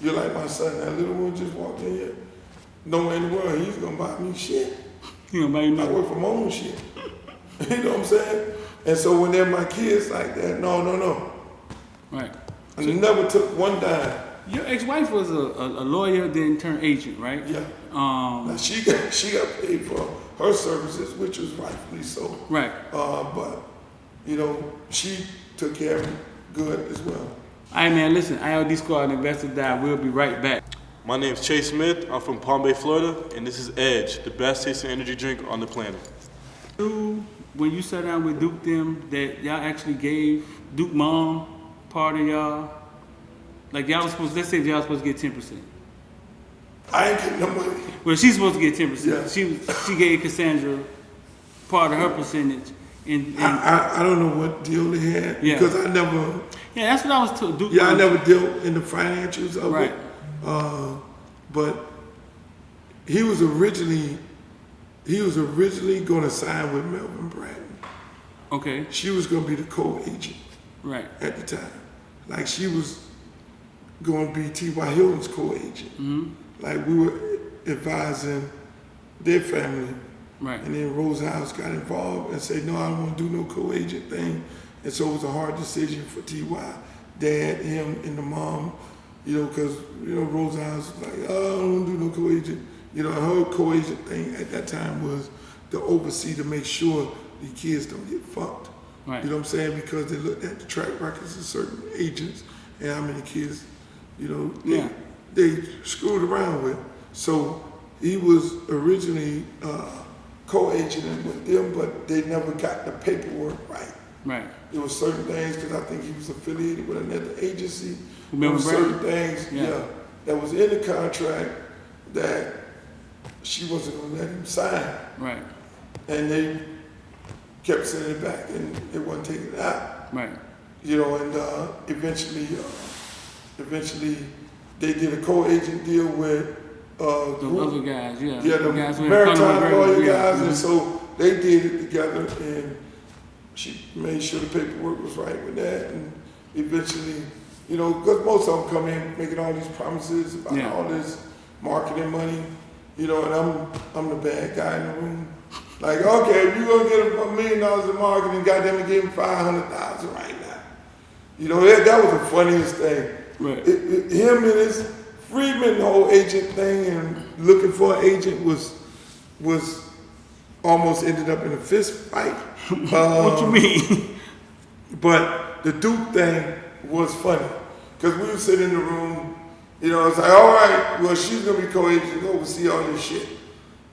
You're like my son. That little one just walked in here. Nowhere in the world, he's gonna buy me shit. He gonna buy you I nothing. work for my own shit. You know what I'm saying? And so when they're my kids like that, no. Right. I never took one dime. Your ex-wife was a lawyer, then turned agent, right? Yeah. Now she got paid for her services, which was rightfully so. Right. But you know, she took care of me good as well. All right, man. Listen, IOD Squad and Investor Die. We'll be right back. My name's Chase Smith. I'm from Palm Bay, Florida, and this is Edge, the best tasting energy drink on the planet. When you sat down with Duke them, that y'all actually gave Duke mom part of y'all, like y'all was supposed, let's say y'all was supposed to get 10%. I ain't getting no money. Well, she's supposed to get 10%. Yeah. She gave Cassandra part of her percentage. And I don't know what deal they had, Yeah. because I never. yeah, that's what I was told. Duke Yeah, I mom- never dealt in the financials of Right. it. But he was originally going to sign with Melvin Bratton. Okay. She was going to be the co-agent Right. at the time. Like, she was going to be T.Y. Hilton's co-agent. Mm-hmm. Like, we were advising their family. Right. And then Rosehouse got involved and said, no, I don't want to do no co-agent thing. And so it was a hard decision for T.Y. Dad, him, and the mom, you know, because, you know, Rosehouse was like, oh, I don't want to do no co-agent. You know, her co-agent thing at that time was to oversee, to make sure the kids don't get fucked. Right. You know what I'm saying? Because they looked at the track records of certain agents and how many kids, you know, they screwed around with. So he was originally co-agent with them, but they never got the paperwork right. Right. There were certain things, because I think he was affiliated with another agency. There Remember were certain things, Yeah. that was in the contract that she wasn't going to let him sign. Right. And they kept sending it back, and they wasn't taking it out. Right. You know, and eventually they did a co-agent deal with Those other guys, yeah. the guys who had maritime Conor lawyer McGregor, guys, yeah. and so they did it together, and she made sure the paperwork was right with that, and eventually, you know, because most of them come in making all these promises about all this marketing money, you know, and I'm the bad guy in the room. Like, okay, if you're gonna get $1 million in marketing, goddamn it, give him $500,000 right now. You know, that was the funniest thing. Right. Him and his Friedman, the whole agent thing and looking for an agent was almost ended up in a fist fight. What you mean? But the Duke thing was funny because we would sit in the room, you know, it's like, all right, well, she's gonna be co-agent, go oversee all your shit.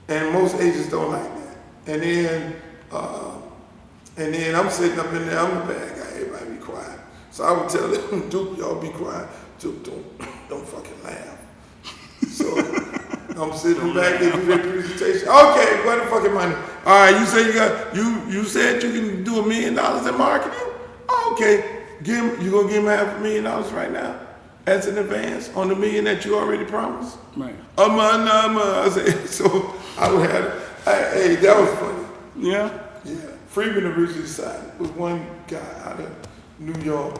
And most agents don't like that. And then I'm sitting up in there, I'm the bad guy, everybody be quiet. So I would tell them, Duke, y'all be quiet. Duke, don't fucking laugh. So I'm sitting back, they do their presentation. Okay, where the fucking money? All right, you say you said you can do $1 million in marketing? Oh, okay, you gonna give him $500,000 right now? as an advance on the $1 million that you already promised? Right. I said, so I would have, hey, that was funny. Yeah. Yeah. Freeman originally signed with one guy out of New York,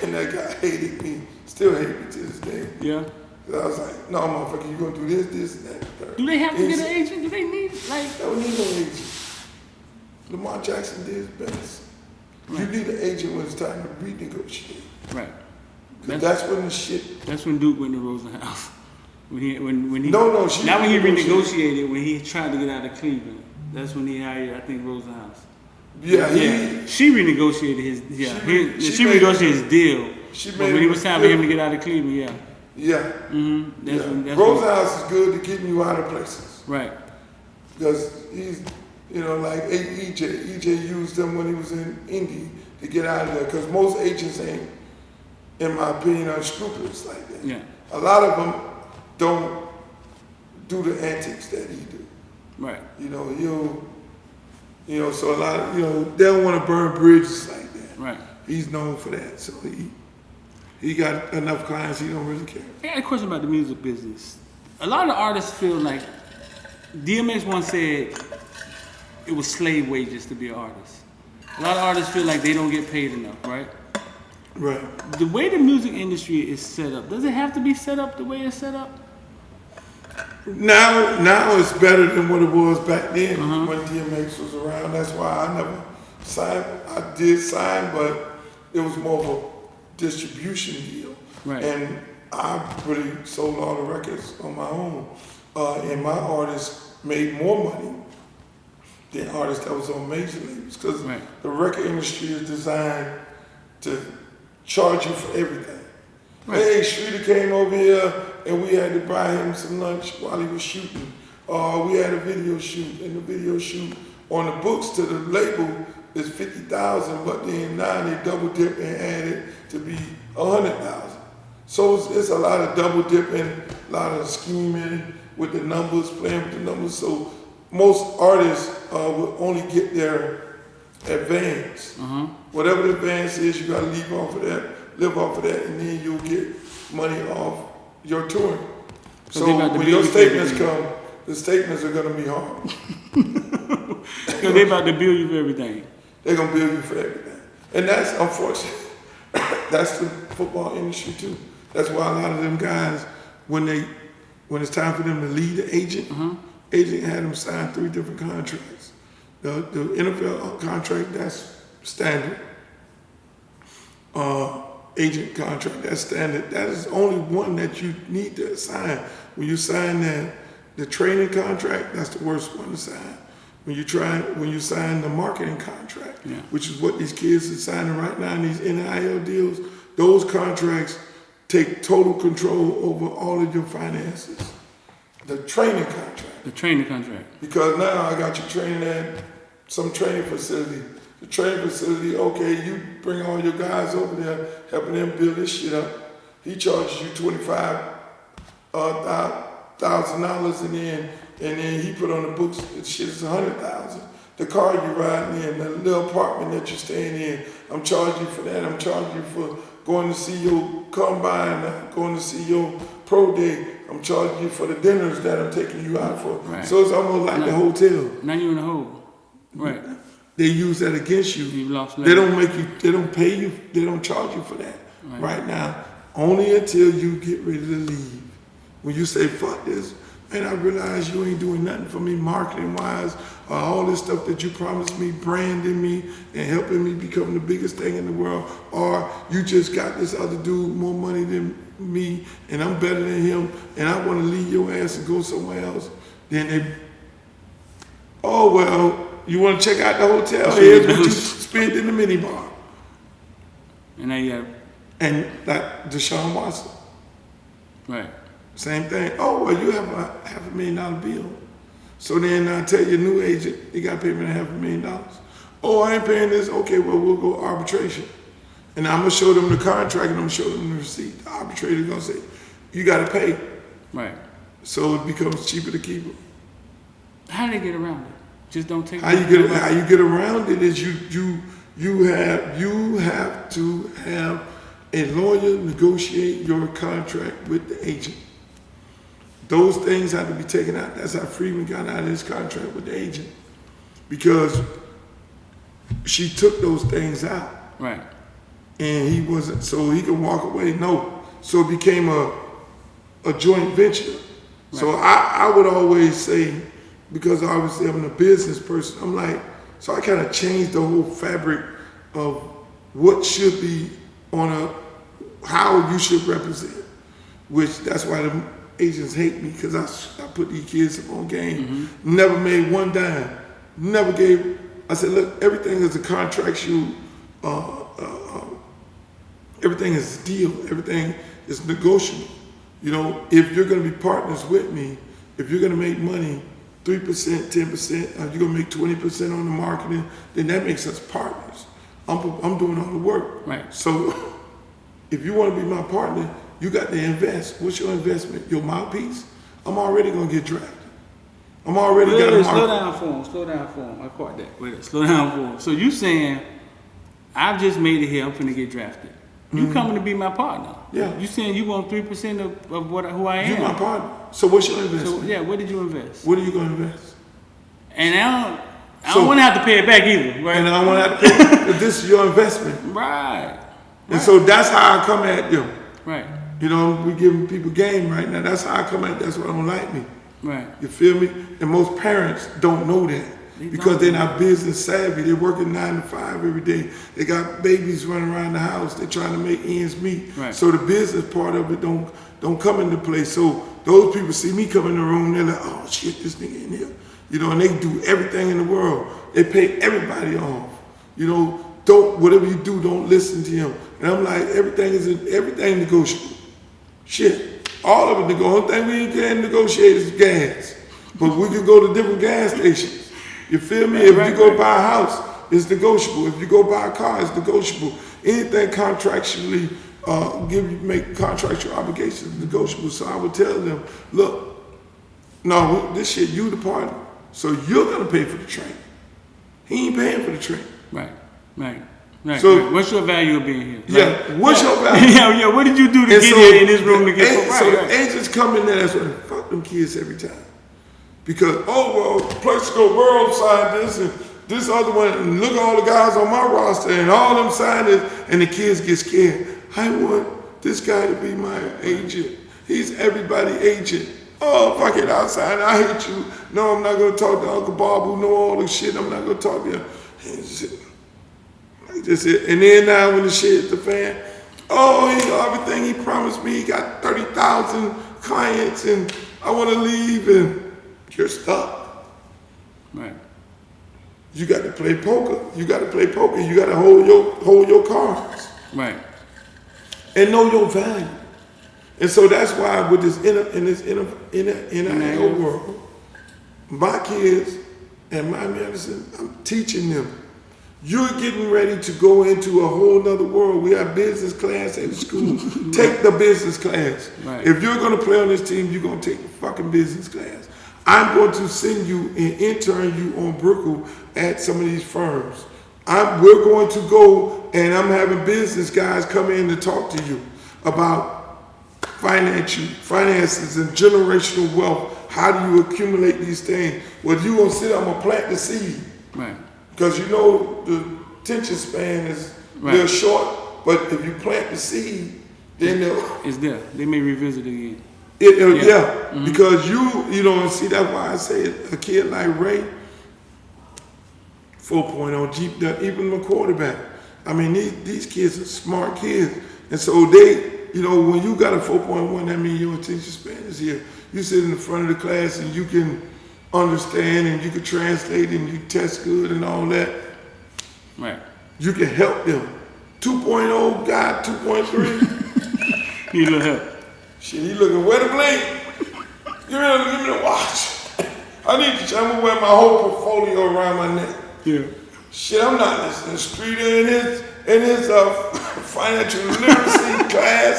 and that guy hated me, still hate me to this day. Yeah. I was like, no, motherfucker, you gonna do this, and that. Do they have to get an agent? Do they need, like... They don't need no agent. Lamar Jackson did his best. Right. You need an agent when it's time to renegotiate. Right. That's when the shit. That's when Duke went to Rosenhaus. When he No, she not when he renegotiated. renegotiated, when he tried to get out of Cleveland. That's when he hired, I think, Rosenhaus. Yeah, She renegotiated his she renegotiated his deal. But when he was time for him to get out of Cleveland, yeah. Yeah. Mm-hmm. That's Rosenhaus is good to getting you out of places. Right. Because he's, like EJ. EJ used him when he was in Indy to get out of there. Because most agents ain't, in my opinion, unscrupulous like that. Yeah. A lot of them don't do the antics that he do. Right. So a lot of, they don't want to burn bridges like that. Right. He's known for that. So he got enough clients, he don't really care. I got a question about the music business. A lot of artists feel like, DMX once said it was slave wages to be an artist. A lot of artists feel like they don't get paid enough, right? Right. The way the music industry is set up, does it have to be set up the way it's set up? Now it's better than what it was back then when DMX was around. That's why I never signed. I did sign, but it was more of a distribution deal. Right. And I really sold all the records on my own. And my artists made more money than artists that was on major labels. Because the record industry is designed to charge you for everything. Right. Hey, Streeter came over here and we had to buy him some lunch while he was shooting. We had a video shoot, and the video shoot on the books to the label is $50,000, but then now they double dip and add it to be $100,000. So it's a lot of double dipping, a lot of scheming with the numbers, playing with the numbers. So most artists will only get their advance. Whatever the advance is, you gotta live off of that, and then you'll get money off your touring. So when your statements come, the statements are gonna be hard. So they about to bill you for everything. They're gonna bill you for everything. And that's unfortunate. That's the football industry too. That's why a lot of them guys, when it's time for them to lead the agent, agent had them sign 3 different contracts. The NFL contract, that's standard. Agent contract, that's standard. That is only one that you need to sign. When you sign the training contract, that's the worst one to sign. When you sign the marketing contract, which is what these kids are signing right now in these NIL deals, those contracts take total control over all of your finances. The training contract. The training contract. Because now I got you training at some training facility. The training facility, okay, you bring all your guys over there, helping them build this shit up. He charges you $25,000 and then he put on the books, the shit is $100,000. The car you riding in, the little apartment that you're staying in, I'm charging you for that. I'm charging you for going to see your combine, going to see your pro day. I'm charging you for the dinners that I'm taking you out for. Right. So it's almost like the hotel. Now you're in the hole. Right. They use that against you. You've lost they don't pay you, they don't charge you for that right now. Only until you get ready to leave. When you say, fuck this, man, I realize you ain't doing nothing for me marketing wise, or all this stuff that you promised me, branding me and helping me become the biggest thing in the world, or you just got this other dude more money than me and I'm better than him and I want to leave your ass and go somewhere else. Then they, oh, well, you want to check out the hotel? Here's what you spent in the minibar. And now you have... And like Deshaun Watson. Right. Same thing. Oh, well, you have a $500,000 bill. So then I tell your new agent, you got to pay me $500,000. Oh, I ain't paying this. Okay, well, we'll go arbitration. And I'm going to show them the contract and I'm going to show them the receipt. The arbitrator's going to say, you got to pay. Right. So it becomes cheaper to keep them. How do they get around it? Just don't take. How you get around it is you have to have a lawyer negotiate your contract with the agent. Those things had to be taken out. That's how Freeman got out of his contract with the agent. Because she took those things out. Right. And he wasn't, so he could walk away. No. So it became a joint venture. Right. So I would always say, because obviously I'm a business person, I'm like, so I kind of changed the whole fabric of what should be on how you should represent, which that's why the agents hate me, because I put these kids up on game. Never made one dime. Never gave. I said, look, everything is a contractual. Everything is a deal. Everything is negotiable. You know, if you're going to be partners with me, if you're going to make money, 3%, 10%, you're going to make 20% on the marketing, then that makes us partners. I'm doing all the work. Right. So if you want to be my partner, you got to invest. What's your investment? Your mouthpiece? I'm already going to get drafted. I'm already got a slow down for him. I caught that. Wait, slow down for him. So you saying, I've just made it here, I'm finna get drafted. You coming to be my partner. Yeah. You saying you want 3% of who I am. You're my partner. So what's your investment? So, yeah, what did you invest? What are you going to invest? And I don't want to have to pay it back either, right? And I don't want to have to pay, but this is your investment. Right. And so that's how I come at them. Right. You know, we giving people game right now. That's how I come at. That's why I don't like me. Right. You feel me? And most parents don't know that because they're not business savvy. They're working 9 to 5 every day. They got babies running around the house. They're trying to make ends meet. Right. So the business part of it don't come into play. So those people see me come in the room, they're like, oh shit, this nigga in here. You know, and they do everything in the world. They pay everybody off. You know, whatever you do, don't listen to him. And I'm like, everything negotiable. Shit. All of it, the only thing we can't negotiate is gas. But we can go to different gas stations. You feel me? If you go buy a house, it's negotiable. If you go buy a car, it's negotiable. Anything contractually, make contractual obligations negotiable. So I would tell them, look, no, this shit, you the partner. So you're gonna pay for the train. He ain't paying for the train. Right. So what's your value of being here? Yeah, what's your value? Yeah. What did you do to get here in this room to get? The agents come in there. That's what fuck them kids every time. Because Plexico World signed this and this other one, and look at all the guys on my roster and all them signed this, and the kids get scared. I want this guy to be my agent. He's everybody's agent. Oh, fuck it, outside. I hate you. No, I'm not gonna talk to Uncle Bob who know all this shit. I'm not gonna talk to him. Just it. And then now when the shit hit the fan, everything he promised me, he got 30,000 clients and I want to leave and you're stuck. Right. You got to play poker. You got to hold your cards. Right. And know your value. And so that's why with this NIL world, my kids and my medicine, I'm teaching them. You're getting ready to go into a whole nother world. We have business class at school. Take the business class. Right. If you're going to play on this team, you're going to take the fucking business class. I'm going to send you and intern you on Brookle at some of these firms. We're going to go and I'm having business guys come in to talk to you about finances and generational wealth. How do you accumulate these things? Well, you're going to sit, I'm going to plant the seed. Right. Because you know the attention span is real short, but if you plant the seed, then it's there. They may revisit it again. Because you know, and see that's why I say a kid like Ray, 4.0, even the quarterback. I mean, these kids are smart kids, and so they, you know, when you got a 4.1, that means your attention span is here. You sit in the front of the class and you can understand and you can translate and you test good and all that. Right. You can help them. 2.0 guy, 2.3. Need a little help. Shit, he looking where the blink. Give me the watch. I need to I'm gonna wear my whole portfolio around my neck. Yeah. Shit, I'm not listening to Streeter in his financial literacy class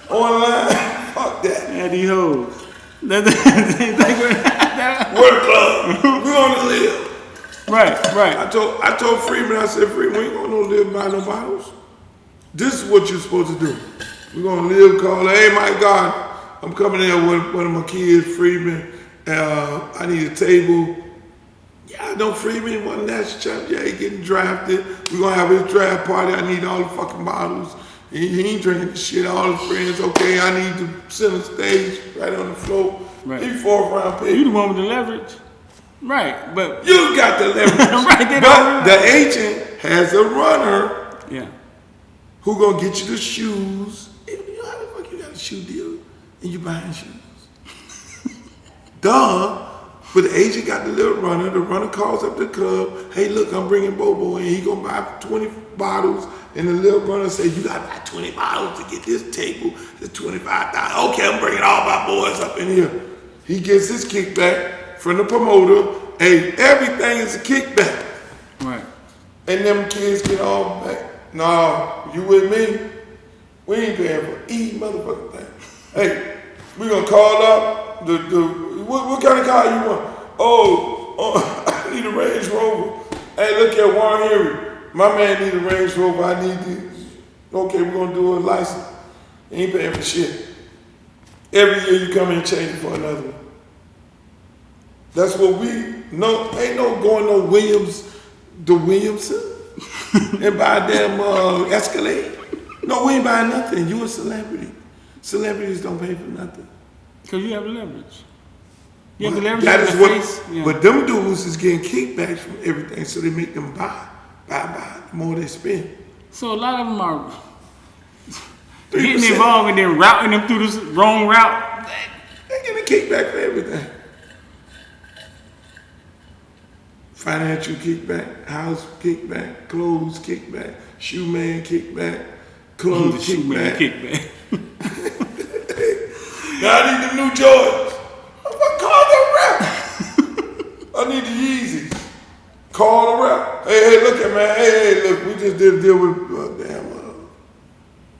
online. Fuck that. Yeah, these hoes. We're the club. We're gonna live. Right. I told Freeman, I said, Freeman, we ain't gonna live by no bottles. This is what you're supposed to do. We're gonna live call. Hey, my God, I'm coming in with one of my kids, Freeman. I need a table. Yeah, I know Freeman won national champ. Yeah, he getting drafted. We're gonna have his draft party. I need all the fucking bottles. He ain't drinking shit. All his friends. Okay, I need the center stage right on the floor. Right. He 4th round pick. You the one with the leverage. Right, but You got the leverage. Right, but the agent has a runner yeah. who gonna get you the shoes. You know how the fuck you got a shoe deal and you buying shoes? Duh. But the agent got the little runner. The runner calls up the club. Hey, look, I'm bringing Bobo in. He gonna buy 20 bottles. And the little runner say, you gotta buy 20 bottles to get this table. It's $25,000. Okay, I'm bringing all my boys up in here. He gets his kickback from the promoter. Hey, everything is a kickback. Right. And them kids get all back. No, you with me? We ain't paying for any motherfucking thing. Hey, we gonna call up what kind of car you want? Oh, I need a Range Rover. Hey, look at Warren Henry. My man need a Range Rover. I need this. Okay, we're gonna do a license. You ain't paying for shit. Every year you come in and change it for another one. That's what we know. Ain't no going no Williamson and buy a damn Escalade. No, we ain't buying nothing. You a celebrity. Celebrities don't pay for nothing. Because you have leverage. You have the leverage That in is the what. face. Yeah. But them dudes is getting kickbacks from everything, so they make them buy. The more they spend. So a lot of them are 3%. getting involved and then routing them through this wrong route. They getting a kickback for everything. Financial kickback, house kickback, clothes kickback, shoe man kickback, clothes The shoe man kickback. kickback. Now I need them new Jordans. Call the rep. I need the Yeezys. Call the rep. Hey, look at man. Hey, look, we just did a deal with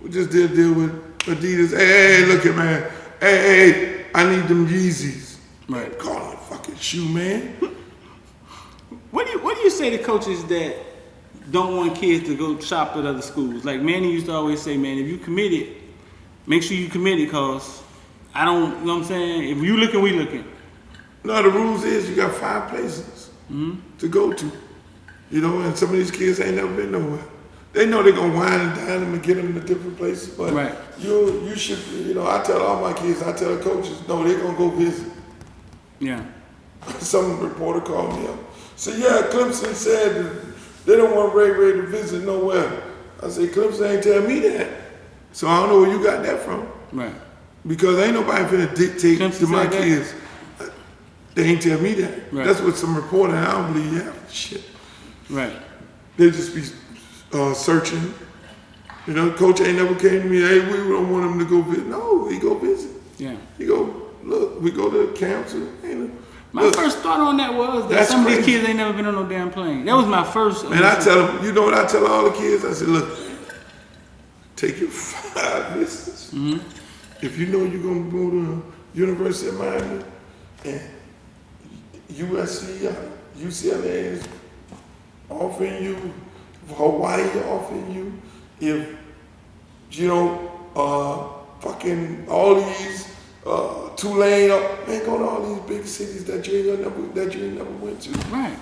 we just did a deal with Adidas. Hey, look at man. Hey, I need them Yeezys. Right. Call the fucking shoe man. What do you say to coaches that don't want kids to go shop at other schools? Like Manny used to always say, man, if you committed, make sure you committed, because I don't, you know what I'm saying? If you looking, we looking. No, the rules is you got 5 places to go to. You know, and some of these kids ain't never been nowhere. They know they're gonna wine and dine them and get them to different places, but right. you should, you know, I tell all my kids, I tell the coaches, no, they're gonna go visit. Yeah. Some reporter called me up. So yeah, Clemson said that they don't want Ray to visit nowhere. I said, Clemson ain't tell me that. So I don't know where you got that from. Right. Because ain't nobody finna dictate Clemson to my said that? kids. They ain't tell me that. Right. That's what some reporter, I don't believe half the shit. Right. They just be searching. You know, coach ain't never came to me, hey, we don't want him to go visit. No, he go visit. Yeah. He go, look, we go to camps. My first thought on that was that That's some of these crazy. kids ain't never been on no damn plane. That was my first. And I tell them, you know what I tell all the kids? I said, look, take your 5 visits. If you know you're going to go to University of Miami and USC, UCLA is offering you, Hawaii offering you, if, you know, fucking all these Tulane, man, go to all these big cities that you ain't never went to. Right.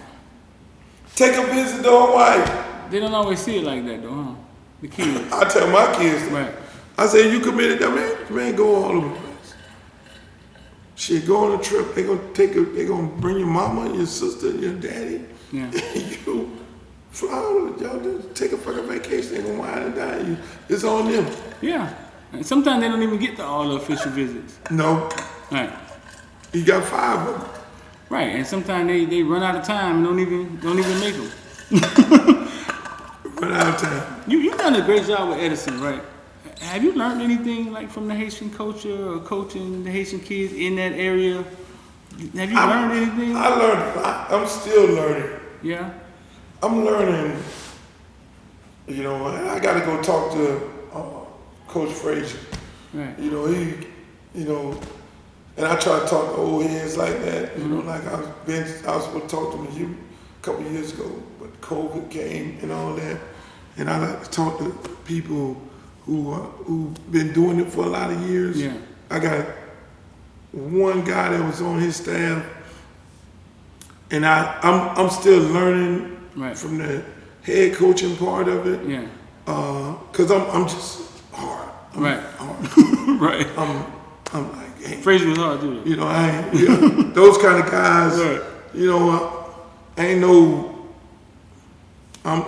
Take a visit to Hawaii. They don't always see it like that though, huh? The kids. I tell my kids that. Right. I say, you committed that, man, go all over the place. Shit, go on a trip. They gonna bring your mama, your sister, your daddy. Yeah. You fly out, y'all just take a fucking vacation. They gonna wine and dine you. It's on them. Yeah. And sometimes they don't even get to all the official visits. No, Right. you got 5 of them. Right. And sometimes they run out of time and don't even make them. Run out of time. You've done a great job with Edison, right? Have you learned anything like from the Haitian culture or coaching the Haitian kids in that area? Have you learned anything? I learned a lot. I'm still learning. Yeah. I'm learning, you know, I got to go talk to Coach Frazier. Right. You know, and I try to talk to old heads like that. You know, like I was supposed to talk to him a couple of years ago, but COVID came and all that. and I like to talk to people who've been doing it for a lot of years. Yeah. I got one guy that was on his staff, and I'm still learning from the head coaching part of it. Yeah. Cause I'm just hard. I'm Right. Right. I'm like, hey, Frazier was hard to do. you know, those kind of guys. Right. You know, I ain't no. I'm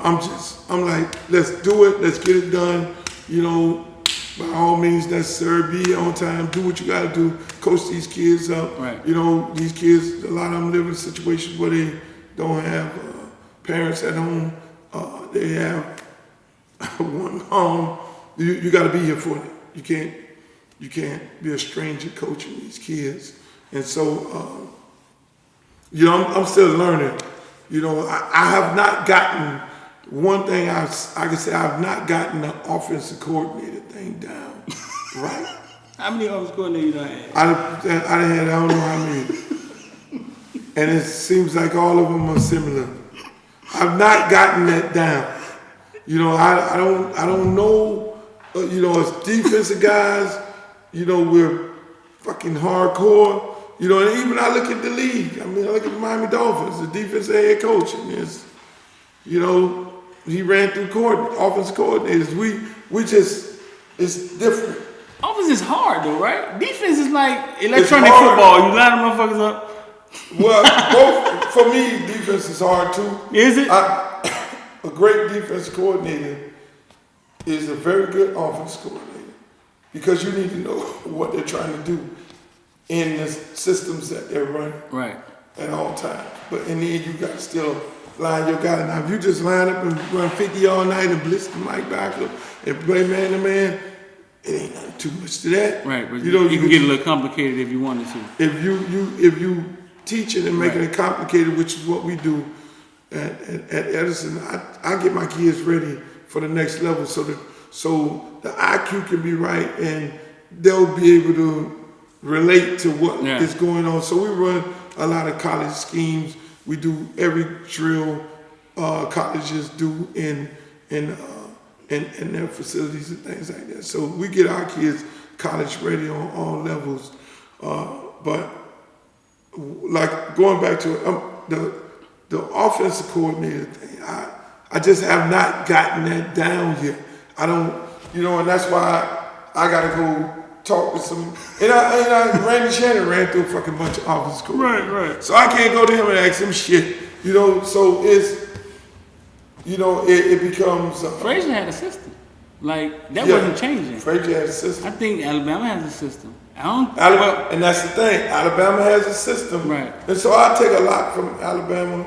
like, let's do it. Let's get it done. You know, by all means necessary. Be on time. Do what you got to do. Coach these kids up. Right. You know, these kids. A lot of them live in situations where they don't have parents at home. They have one home. You got to be here for them. You can't be a stranger coaching these kids. And so, you know, I'm still learning. You know, I have not gotten, one thing I can say, I've not gotten the offensive coordinator thing down right. How many offensive coordinators you done had? I don't know how many. And it seems like all of them are similar. I've not gotten that down. You know, I don't know, you know, as defensive guys, you know, we're fucking hardcore. You know, and even I look at the league. I mean, I look at the Miami Dolphins, the defensive head coach, and it's, you know, he ran through offensive coordinators. We just, it's different. Offense is hard though, right? Defense is like electronic football. You line them motherfuckers up. Well, both, for me, defense is hard too. Is it? A great defensive coordinator is a very good offensive coordinator because you need to know what they're trying to do in the systems that they're running at all times. But in the end, you got to still line your guy. Now, if you just line up and run 50 all night and blitz the Mike Backer and play man to man, it ain't nothing too much to that. Right, but you know, you can get a little complicated if you wanted to. If you teach it and making it complicated, which is what we do at Edison, I get my kids ready for the next level so the IQ can be right and they'll be able to relate to what is going on. So we run a lot of college schemes. We do every drill colleges do in their facilities and things like that. So we get our kids college ready on all levels. But like going back to the offensive coordinator thing, I just have not gotten that down yet. I don't, you know, and that's why I gotta go talk to some, and Randy Shannon ran through a fucking bunch of offensive coordinators. Right. So I can't go to him and ask him shit, you know, so it's, you know, it becomes... Frazier had a system. Like, that wasn't changing. Frazier had a system. I think Alabama has a system. And that's the thing. Alabama has a system. Right. And so I take a lot from Alabama.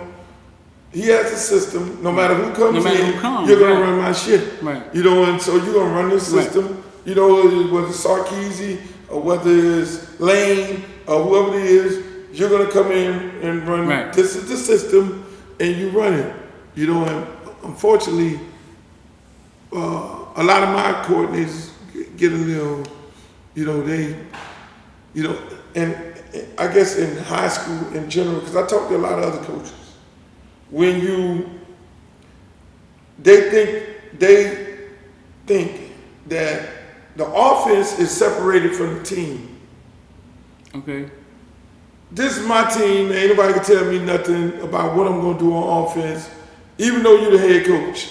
He has a system. No matter who comes you're going to run my shit. Right. You know, and so you're going to run this system. Right. You know, whether it's Sarkisian or whether it's Lane or whoever it is, you're going to come in and run. Right. This is the system, and you run it. You know, and unfortunately, a lot of my coordinators get a little, you know, and I guess in high school in general, because I talk to a lot of other coaches, they think that the offense is separated from the team. Okay. This is my team. Ain't nobody can tell me nothing about what I'm going to do on offense, even though you're the head coach.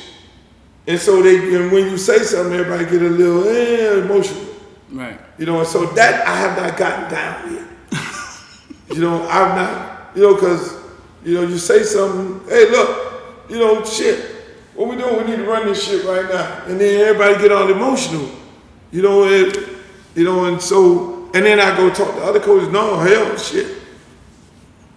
And so and when you say something, everybody get a little emotional. Right. You know, and so that I have not gotten down yet. You know, I've not, you know, because, you know, you say something, hey, look, you know, shit, what we doing? We need to run this shit right now. And then everybody get all emotional. You know, and so, and then I go talk to other coaches, no, hell, shit.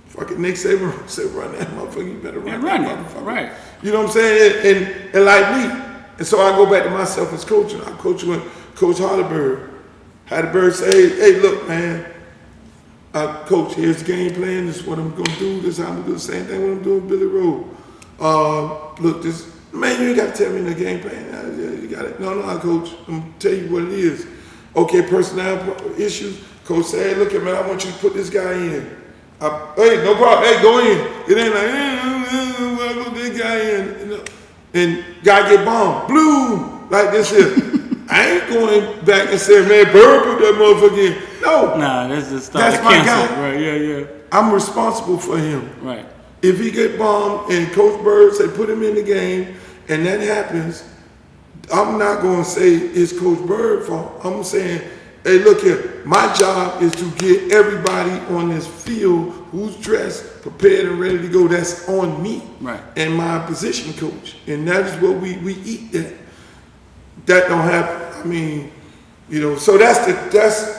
Fucking Nick Saban said, run that motherfucker, you better run that motherfucker. Right. You know what I'm saying? And like me. And so I go back to myself as coaching. I coach with Coach Heidelberg. Heidelberg say, hey, look, man, coach, here's the game plan. This is what I'm going to do. This is how I'm going to do the same thing what I'm doing with Billy Rowe. Look, this, man, you ain't got to tell me the game plan. You got it. No, coach, I'm going to tell you what it is. Okay, personnel issues. Coach say, hey, look, man, I want you to put this guy in. Hey, no problem. Hey, go in. It ain't like, we'll put this guy in. You know? and guy get bombed, blue, like this here. I ain't going back and saying, man, Bird put that motherfucker in. No. Nah, that's just That's my guy. Right, yeah. I'm responsible for him. Right. If he get bombed and Coach Bird say put him in the game and that happens, I'm not going to say it's Coach Bird's fault. I'm saying, hey, look here, my job is to get everybody on this field who's dressed, prepared, and ready to go. That's on me. Right. And my position coach. And that is what we eat that. That don't happen. I mean, you know, so that's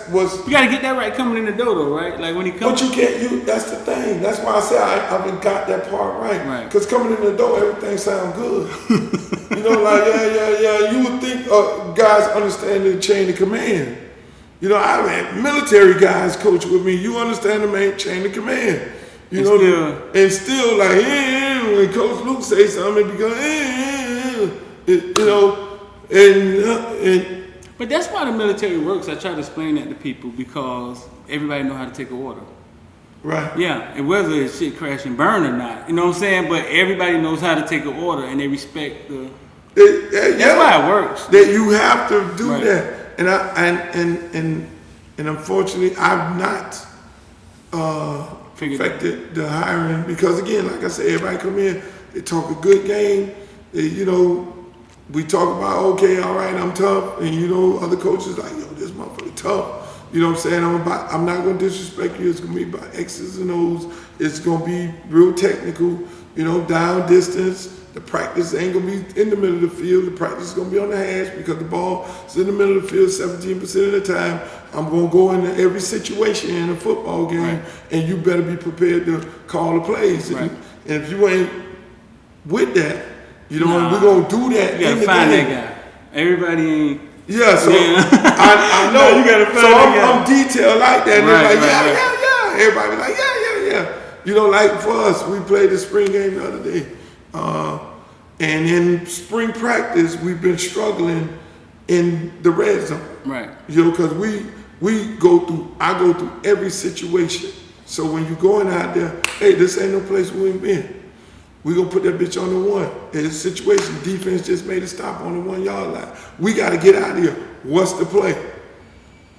what's. You gotta get that right coming in the door, though, right? Like when he comes. But you can't. That's the thing. That's why I say I haven't got that part right. Right. Because coming in the door, everything sounds good. You know, like yeah. You would think guys understand the chain of command. You know, I've had military guys coach with me. You understand the main chain of command. You know, and still like when Coach Luke say something, it becomes you know. And but that's why the military works. I try to explain that to people because everybody know how to take an order. Right. Yeah, and whether it's shit crash and burn or not, you know what I'm saying. But everybody knows how to take an order, and they respect the. That's why it works. That you have to do right. that, and unfortunately, I've not affected the hiring because again, like I said, everybody come in, they talk a good game, you know. We talk about, okay, all right, I'm tough. And, you know, other coaches like, yo, this motherfucker tough. You know what I'm saying? I'm not going to disrespect you. It's going to be about X's and O's. It's going to be real technical, you know, down distance. The practice ain't going to be in the middle of the field. The practice is going to be on the hash because the ball is in the middle of the field 17% of the time. I'm going to go into every situation in a football game, right. And you better be prepared to call the plays. Right. And if you ain't with that, you know, we're going to do that. You got to find that guy. Everybody ain't. Yeah, so I know. No, you got to find so that guy. I'm detailed like that. And right, they're like, right. yeah. Everybody be like, yeah. You know, like for us, we played the spring game the other day. And in spring practice, we've been struggling in the red zone. Right. You know, because I go through every situation. So when you're going out there, hey, this ain't no place we ain't been. We gonna put that bitch on the one. In a situation, defense just made a stop on the 1 yard line. We gotta get out of here. What's the play?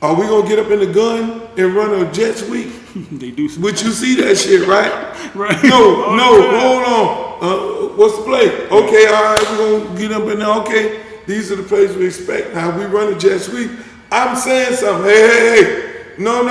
Are we gonna get up in the gun and run a jet sweep? They do. But you see that shit, right? Right. No, hold on. What's the play? Okay, all right, we're gonna get up in there. Okay, these are the plays we expect. Now we run a jet sweep. I'm saying something. Hey. No,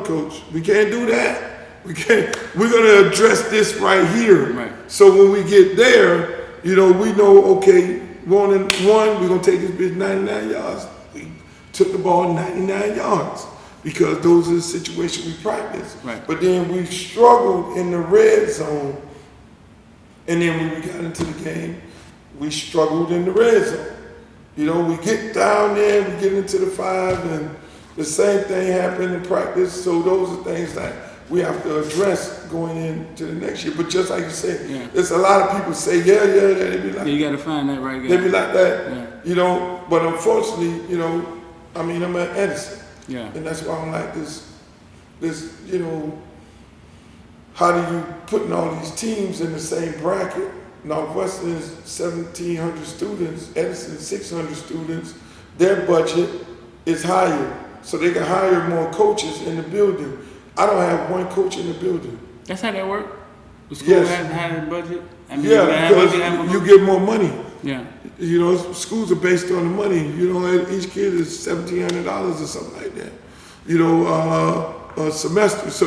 coach. We can't do that. We can't. We're gonna address this right here. Right. So when we get there, you know, we know, okay, 1-1, we're gonna take this bitch 99 yards. We took the ball 99 yards because those are the situations we practice. Right. But then we struggled in the red zone, and then when we got into the game, we struggled in the red zone. You know, we get down there, we get into the 5, and the same thing happened in practice. So those are things that we have to address going into the next year. But just like you said, there's a lot of people say, yeah. They be like, you got to find that right guy. They be like that, yeah. You know. But unfortunately, you know, I mean, I'm at Edison, and that's why I'm like this. You know, how do you putting all these teams in the same bracket? Northwestern is 1,700 students, Edison 600 students. Their budget is higher, so they can hire more coaches in the building. I don't have one coach in the building. That's how that works? The school Yes. has a higher budget? I mean, because you get more money. Yeah. You know, schools are based on the money. You know, each kid is $1,700 or something like that. You know, a semester. So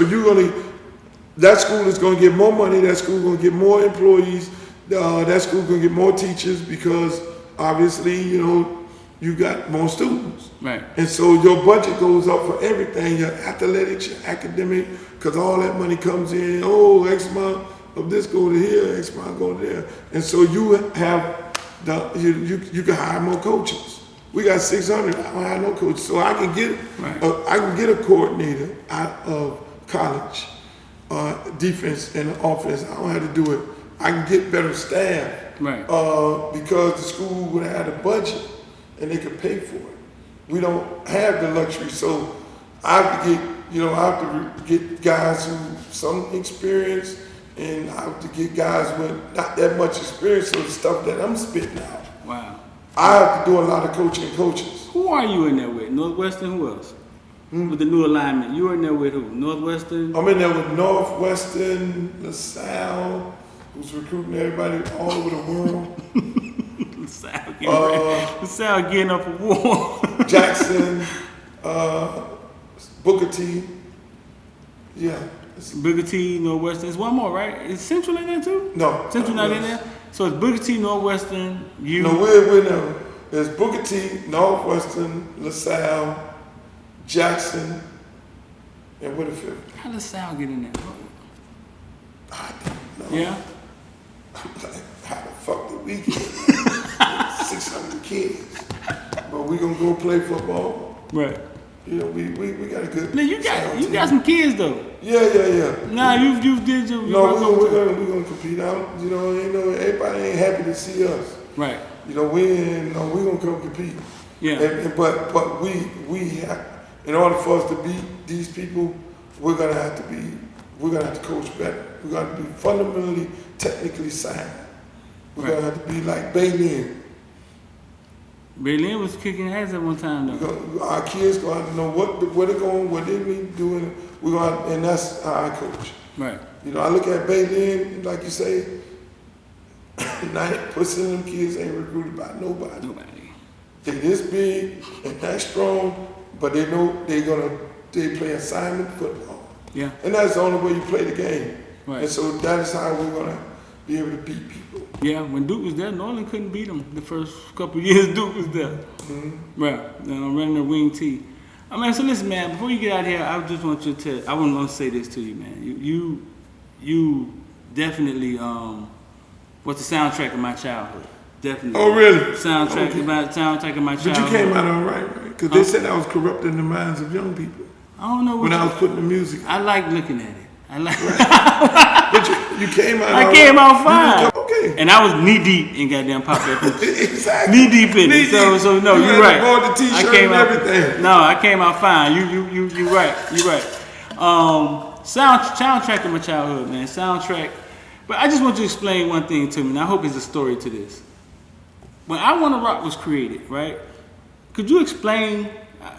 that school is going to get more money. That school is going to get more employees. That school is going to get more teachers because obviously, you know, you got more students. Right. And so your budget goes up for everything, your athletics, your academic, because all that money comes in. Oh, X amount of this go to here, X amount go to there. And so you have you can hire more coaches. We got 600, I don't have no coaches. So I can get a coordinator out of college, defense and offense. I don't have to do it. I can get better staff. Right. Because the school would have a budget and they could pay for it. We don't have the luxury, so I have to get guys who some experience and I have to get guys with not that much experience of the stuff that I'm spitting out. Wow. I have to do a lot of coaching coaches. Who are you in there with? Northwestern, who else? With the new alignment, you in there with who? Northwestern? I'm in there with Northwestern, LaSalle, who's recruiting everybody all over the world. LaSalle getting up for war. Jackson, Booker T. Yeah. Booker T, Northwestern. There's one more, right? Is Central in there too? No. Central not in there? So it's Booker T, Northwestern, you. No, we're there. There's Booker T, Northwestern, LaSalle, Jackson, and what the fifth? How does LaSalle get in there? I don't know. Yeah? How the fuck did we get 600 kids? But we gonna go play football. Right. You know, we got a good. Now you got some kids though. Yeah. Nah, you did your. No, we're gonna compete out. You know, everybody ain't happy to see us. Right. You know, we gonna come compete. Yeah. But we have, in order for us to beat these people, we're gonna have to coach better. We're gonna be fundamentally, technically sound. We're gonna have to be like Baylin. Baylin was kicking ass at one time though. Our kids gonna have to know where they're going, what they need doing. We're gonna, and that's how I coach. Right. You know, I look at Baylin, like you say, 90% of them kids ain't recruited by nobody. They this big and that strong, but they know they play assignment football. Yeah. And that's the only way you play the game. Right. And so that is how we're gonna be able to beat people. Yeah, when Duke was there, Norland couldn't beat them the first couple of years Duke was there. Mm-hmm. Right. And I'm running the wing T. I mean, so listen, man, before you get out of here, I just want you to I want to say this to you, man. You definitely was the soundtrack of my childhood. Definitely. Oh, really? Soundtrack of my childhood. But you came out all right? Because they said I was corrupting the minds of young people. I don't know when I was putting the music. I like looking at it. I like. But you came out. I came out fine. Okay. And I was knee deep in goddamn pop that Exactly. Knee deep in it. So no, you're right. Bought the T-shirt I came and out, everything. No, I came out fine. You right. You right. Soundtrack of my childhood, man. Soundtrack. But I just want you to explain one thing to me, and I hope it's a story to this. When I Wanna Rock was created, right? Could you explain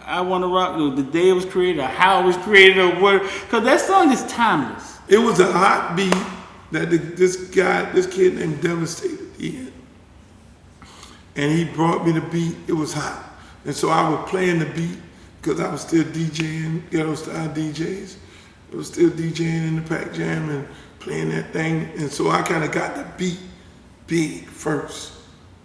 I Wanna Rock, the day it was created, or how it was created, or what? Because that song is timeless. It was a hot beat that this kid named Devastated did. And he brought me the beat. It was hot. And so I was playing the beat because I was still DJing, ghetto style DJs. I was still DJing in the Pac Jam and playing that thing. And so I kind of got the beat big first.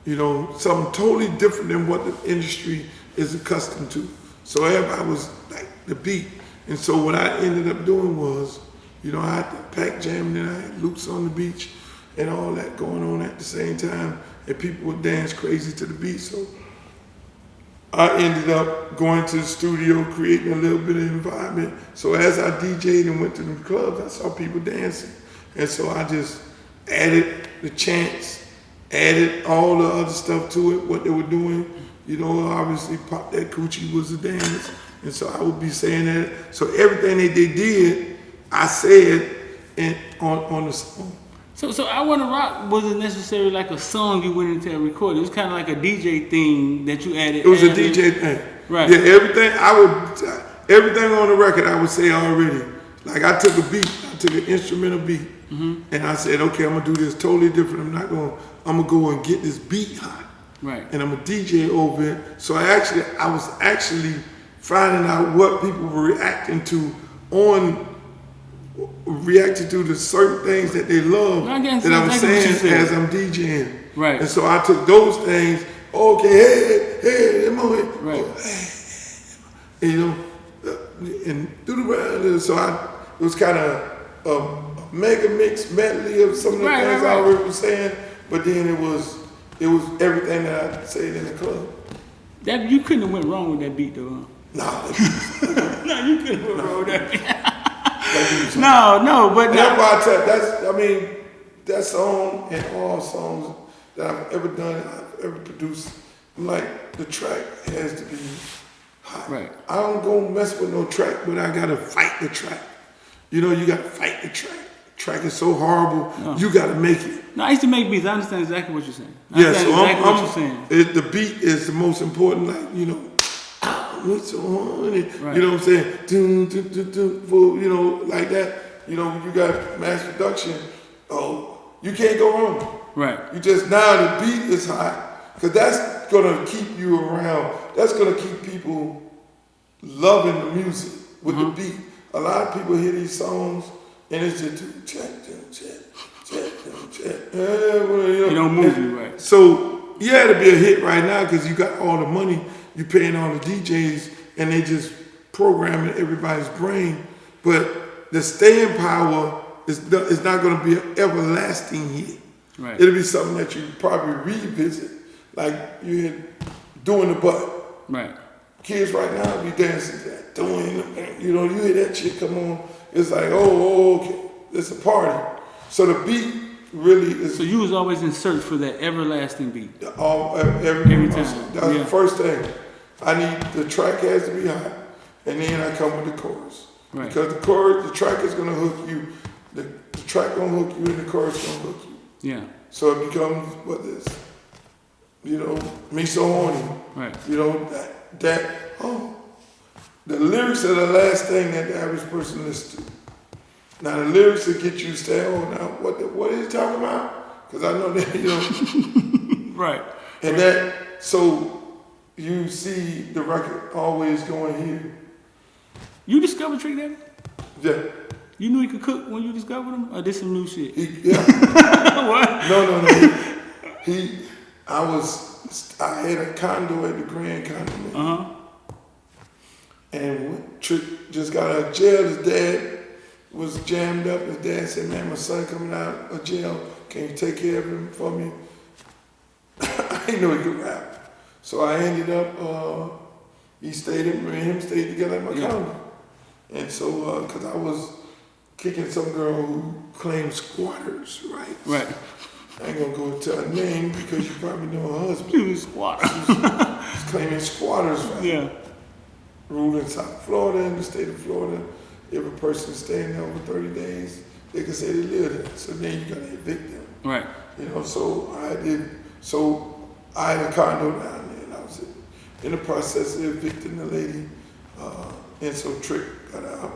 You know, something totally different than what the industry is accustomed to. So everybody was like the beat. And so what I ended up doing was, you know, I had the Pac Jam and then I had Luke's on the Beach and all that going on at the same time. And people would dance crazy to the beat. So I ended up going to the studio, creating a little bit of environment. So as I DJ'd and went to the clubs, I saw people dancing. And so I just added the chants, added all the other stuff to it, what they were doing. You know, obviously Pop That Coochie was a dance. And so I would be saying that. So everything that they did, I said on the song. So I Wanna Rock wasn't necessarily like a song you went into a recording. It was kind of like a DJ thing that you added. It was a DJ thing. Right. Yeah, everything on the record I would say already. Like I took a beat, I took an instrumental beat, and I said, okay, I'm gonna do this totally different. I'm gonna go and get this beat hot. Right. And I'm a DJ over it. So I was actually finding out what people were reacting to the certain things that they love that I'm saying as I'm DJing. Right. And so I took those things, okay, hey, come on. Right. And, you know, and do the round. So it was kind of a mega mix medley of some of the things I already was saying, but then it was everything that I said in the club. That you couldn't have went wrong with that beat though, huh? No. No, you couldn't have went wrong with that beat. But that's why I tell that song and all songs that I've ever done, I've ever produced, I'm like, the track has to be hot. Right. I don't go mess with no track, but I gotta fight the track. You know, you gotta fight the track. track is so horrible, you got to make it. No, I used to make beats. I understand exactly what you're saying. I Yeah, understand so exactly what you're saying. the beat is the most important, like, you know, what's on it? Right. You know what I'm saying? Dun, dun, dun, dun, for, you know, like that. You know, when you got mass production, you can't go wrong. Right. You just, now the beat is hot, because that's going to keep you around. That's going to keep people loving the music with the beat. A lot of people hear these songs, and it's just check. You don't move you right. So yeah, it'll be a hit right now because you got all the money, you paying all the DJs, and they just programming everybody's brain. But the staying power is not going to be an everlasting hit. Right. It'll be something that you probably revisit, like you had Doing the Butt. Right. Kids right now be dancing to that, you know, you hear that shit come on, it's like, oh, okay, it's a party. So the beat really is. So you was always in search for that everlasting beat. Every time. That's the first thing. The track has to be hot, and then I come with the chorus. Right. Because the track is gonna hook you. The track gonna hook you, and the chorus gonna hook you. Yeah. So it becomes what this, you know, me so horny. Right. You know the lyrics are the last thing that the average person listens to. Now the lyrics will get you to say, oh, now what is he talking about? Because I know that, you know. Right. And so you see the record always going here. You discovered Trick Daddy? Yeah. You knew he could cook when you discovered him? Or this some new shit? Yeah. What? No. I had a condo at the Grand Condominium. Uh-huh. And Trick just got out of jail. His dad was jammed up. His dad said, man, my son coming out of jail. Can you take care of him for me? I didn't know he could rap. So I ended up, me and him stayed together at my condo. And so, because I was kicking some girl who claimed squatters' rights. Right. I ain't gonna go tell her name because you probably know her husband. He was squatter. She's claiming squatters' rights. Yeah. Rule in South Florida, in the state of Florida, if a person is staying there over 30 days, they can say they live there. So then you gotta evict them. Right. You know, so I had a condo down there, and I was in the process of evicting the lady, and so Trick got out.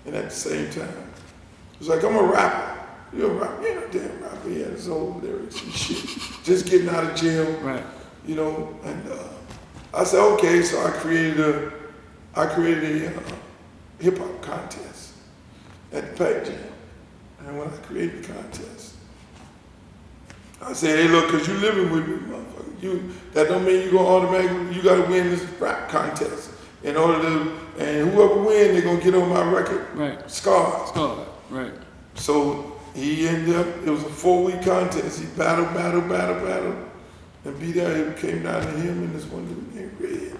And at the same time, it was like, I'm a rapper. You're a rapper. You ain't no damn rapper. He had his old lyrics and shit. Just getting out of jail. Right. You know, and I said, okay, so I created a hip hop contest at the Pac Jam. And when I created the contest, I said, hey, look, because you living with me, motherfucker. That don't mean you're going to automatically, you got to win this rap contest. In order to, and whoever win, they're going to get on my record. Right. Scarred. Right. So he ended up, it was a 4-week contest. He battled, and beat out. It came down to him and this one dude named Red.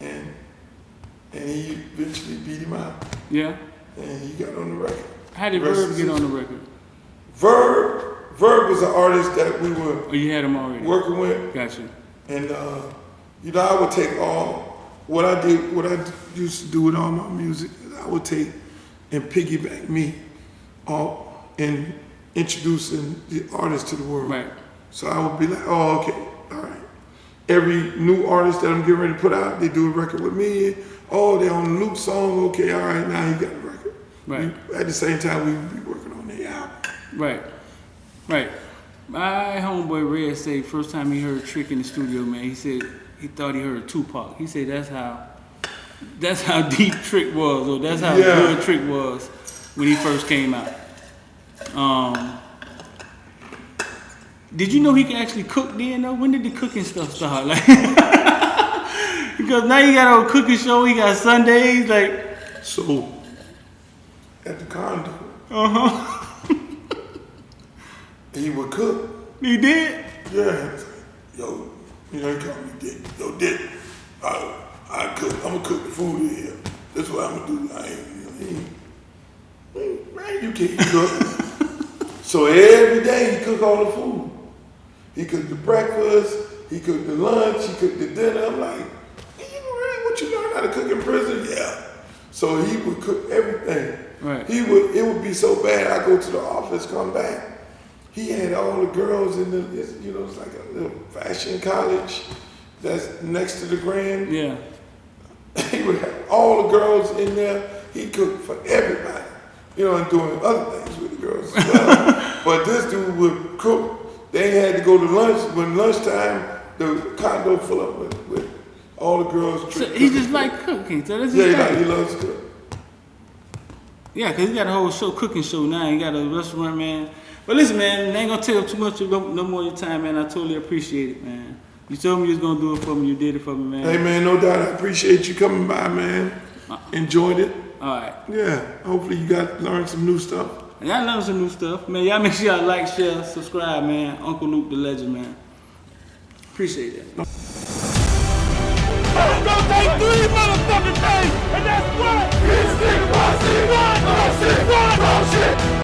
And he eventually beat him out. Yeah. And he got on the record. How did Verb get on the record? Verb was an artist that we were you had him already? Working with. Gotcha. And you know, I would take what I used to do with all my music, I would take and piggyback me in introducing the artist to the world. Right. So I would be like, oh, okay, all right. Every new artist that I'm getting ready to put out, they do a record with me. Oh, they're on Luke's song. Okay, all right, now he got a record. Right. At the same time, we would be working on the album. Right. My homeboy Red said first time he heard Trick in the studio, man, he said he thought he heard Tupac. He said that's how deep Trick was, or that's how good Trick was when he first came out. Did you know he could actually cook then though? When did the cooking stuff start? Like, because now you got a cooking show, he got Sundays, like. So, at the condo, he would cook. He did? Yeah. Yo, you know, he called me Dick. Yo, Dick, I cook. I'm gonna cook the food in here. That's what I'm gonna do. Man, you can't cook. So every day he cooked all the food. He cooked the breakfast, he cooked the lunch, he cooked the dinner. I'm like, you really what you learned how to cook in prison? Yeah. So he would cook everything. Right. It would be so bad, I go to the office, come back. He had all the girls in it's like a little fashion college that's next to the Grand. Yeah. He would have all the girls in there. He cooked for everybody, and doing other things with the girls as well. But this dude would cook. They had to go to lunch. When lunchtime, the condo full up with all the girls. So he just like cooking. So that's He loves to cook. Yeah, because he got a whole cooking show now. He got a restaurant, man. But listen, man, I ain't going to take up too much no more of your time, man. I totally appreciate it, man. You told me you was going to do it for me. You did it for me, man. Hey, man, no doubt. I appreciate you coming by, man. Enjoyed it. All right. Yeah, hopefully you learned some new stuff. Y'all learned some new stuff. Man, y'all make sure y'all like, share, subscribe, man. Uncle Luke the Legend, man. Appreciate that. It's gonna take 3 motherfucking things, and that's what? This nigga, 1, 6, 1, 6, 1, 6.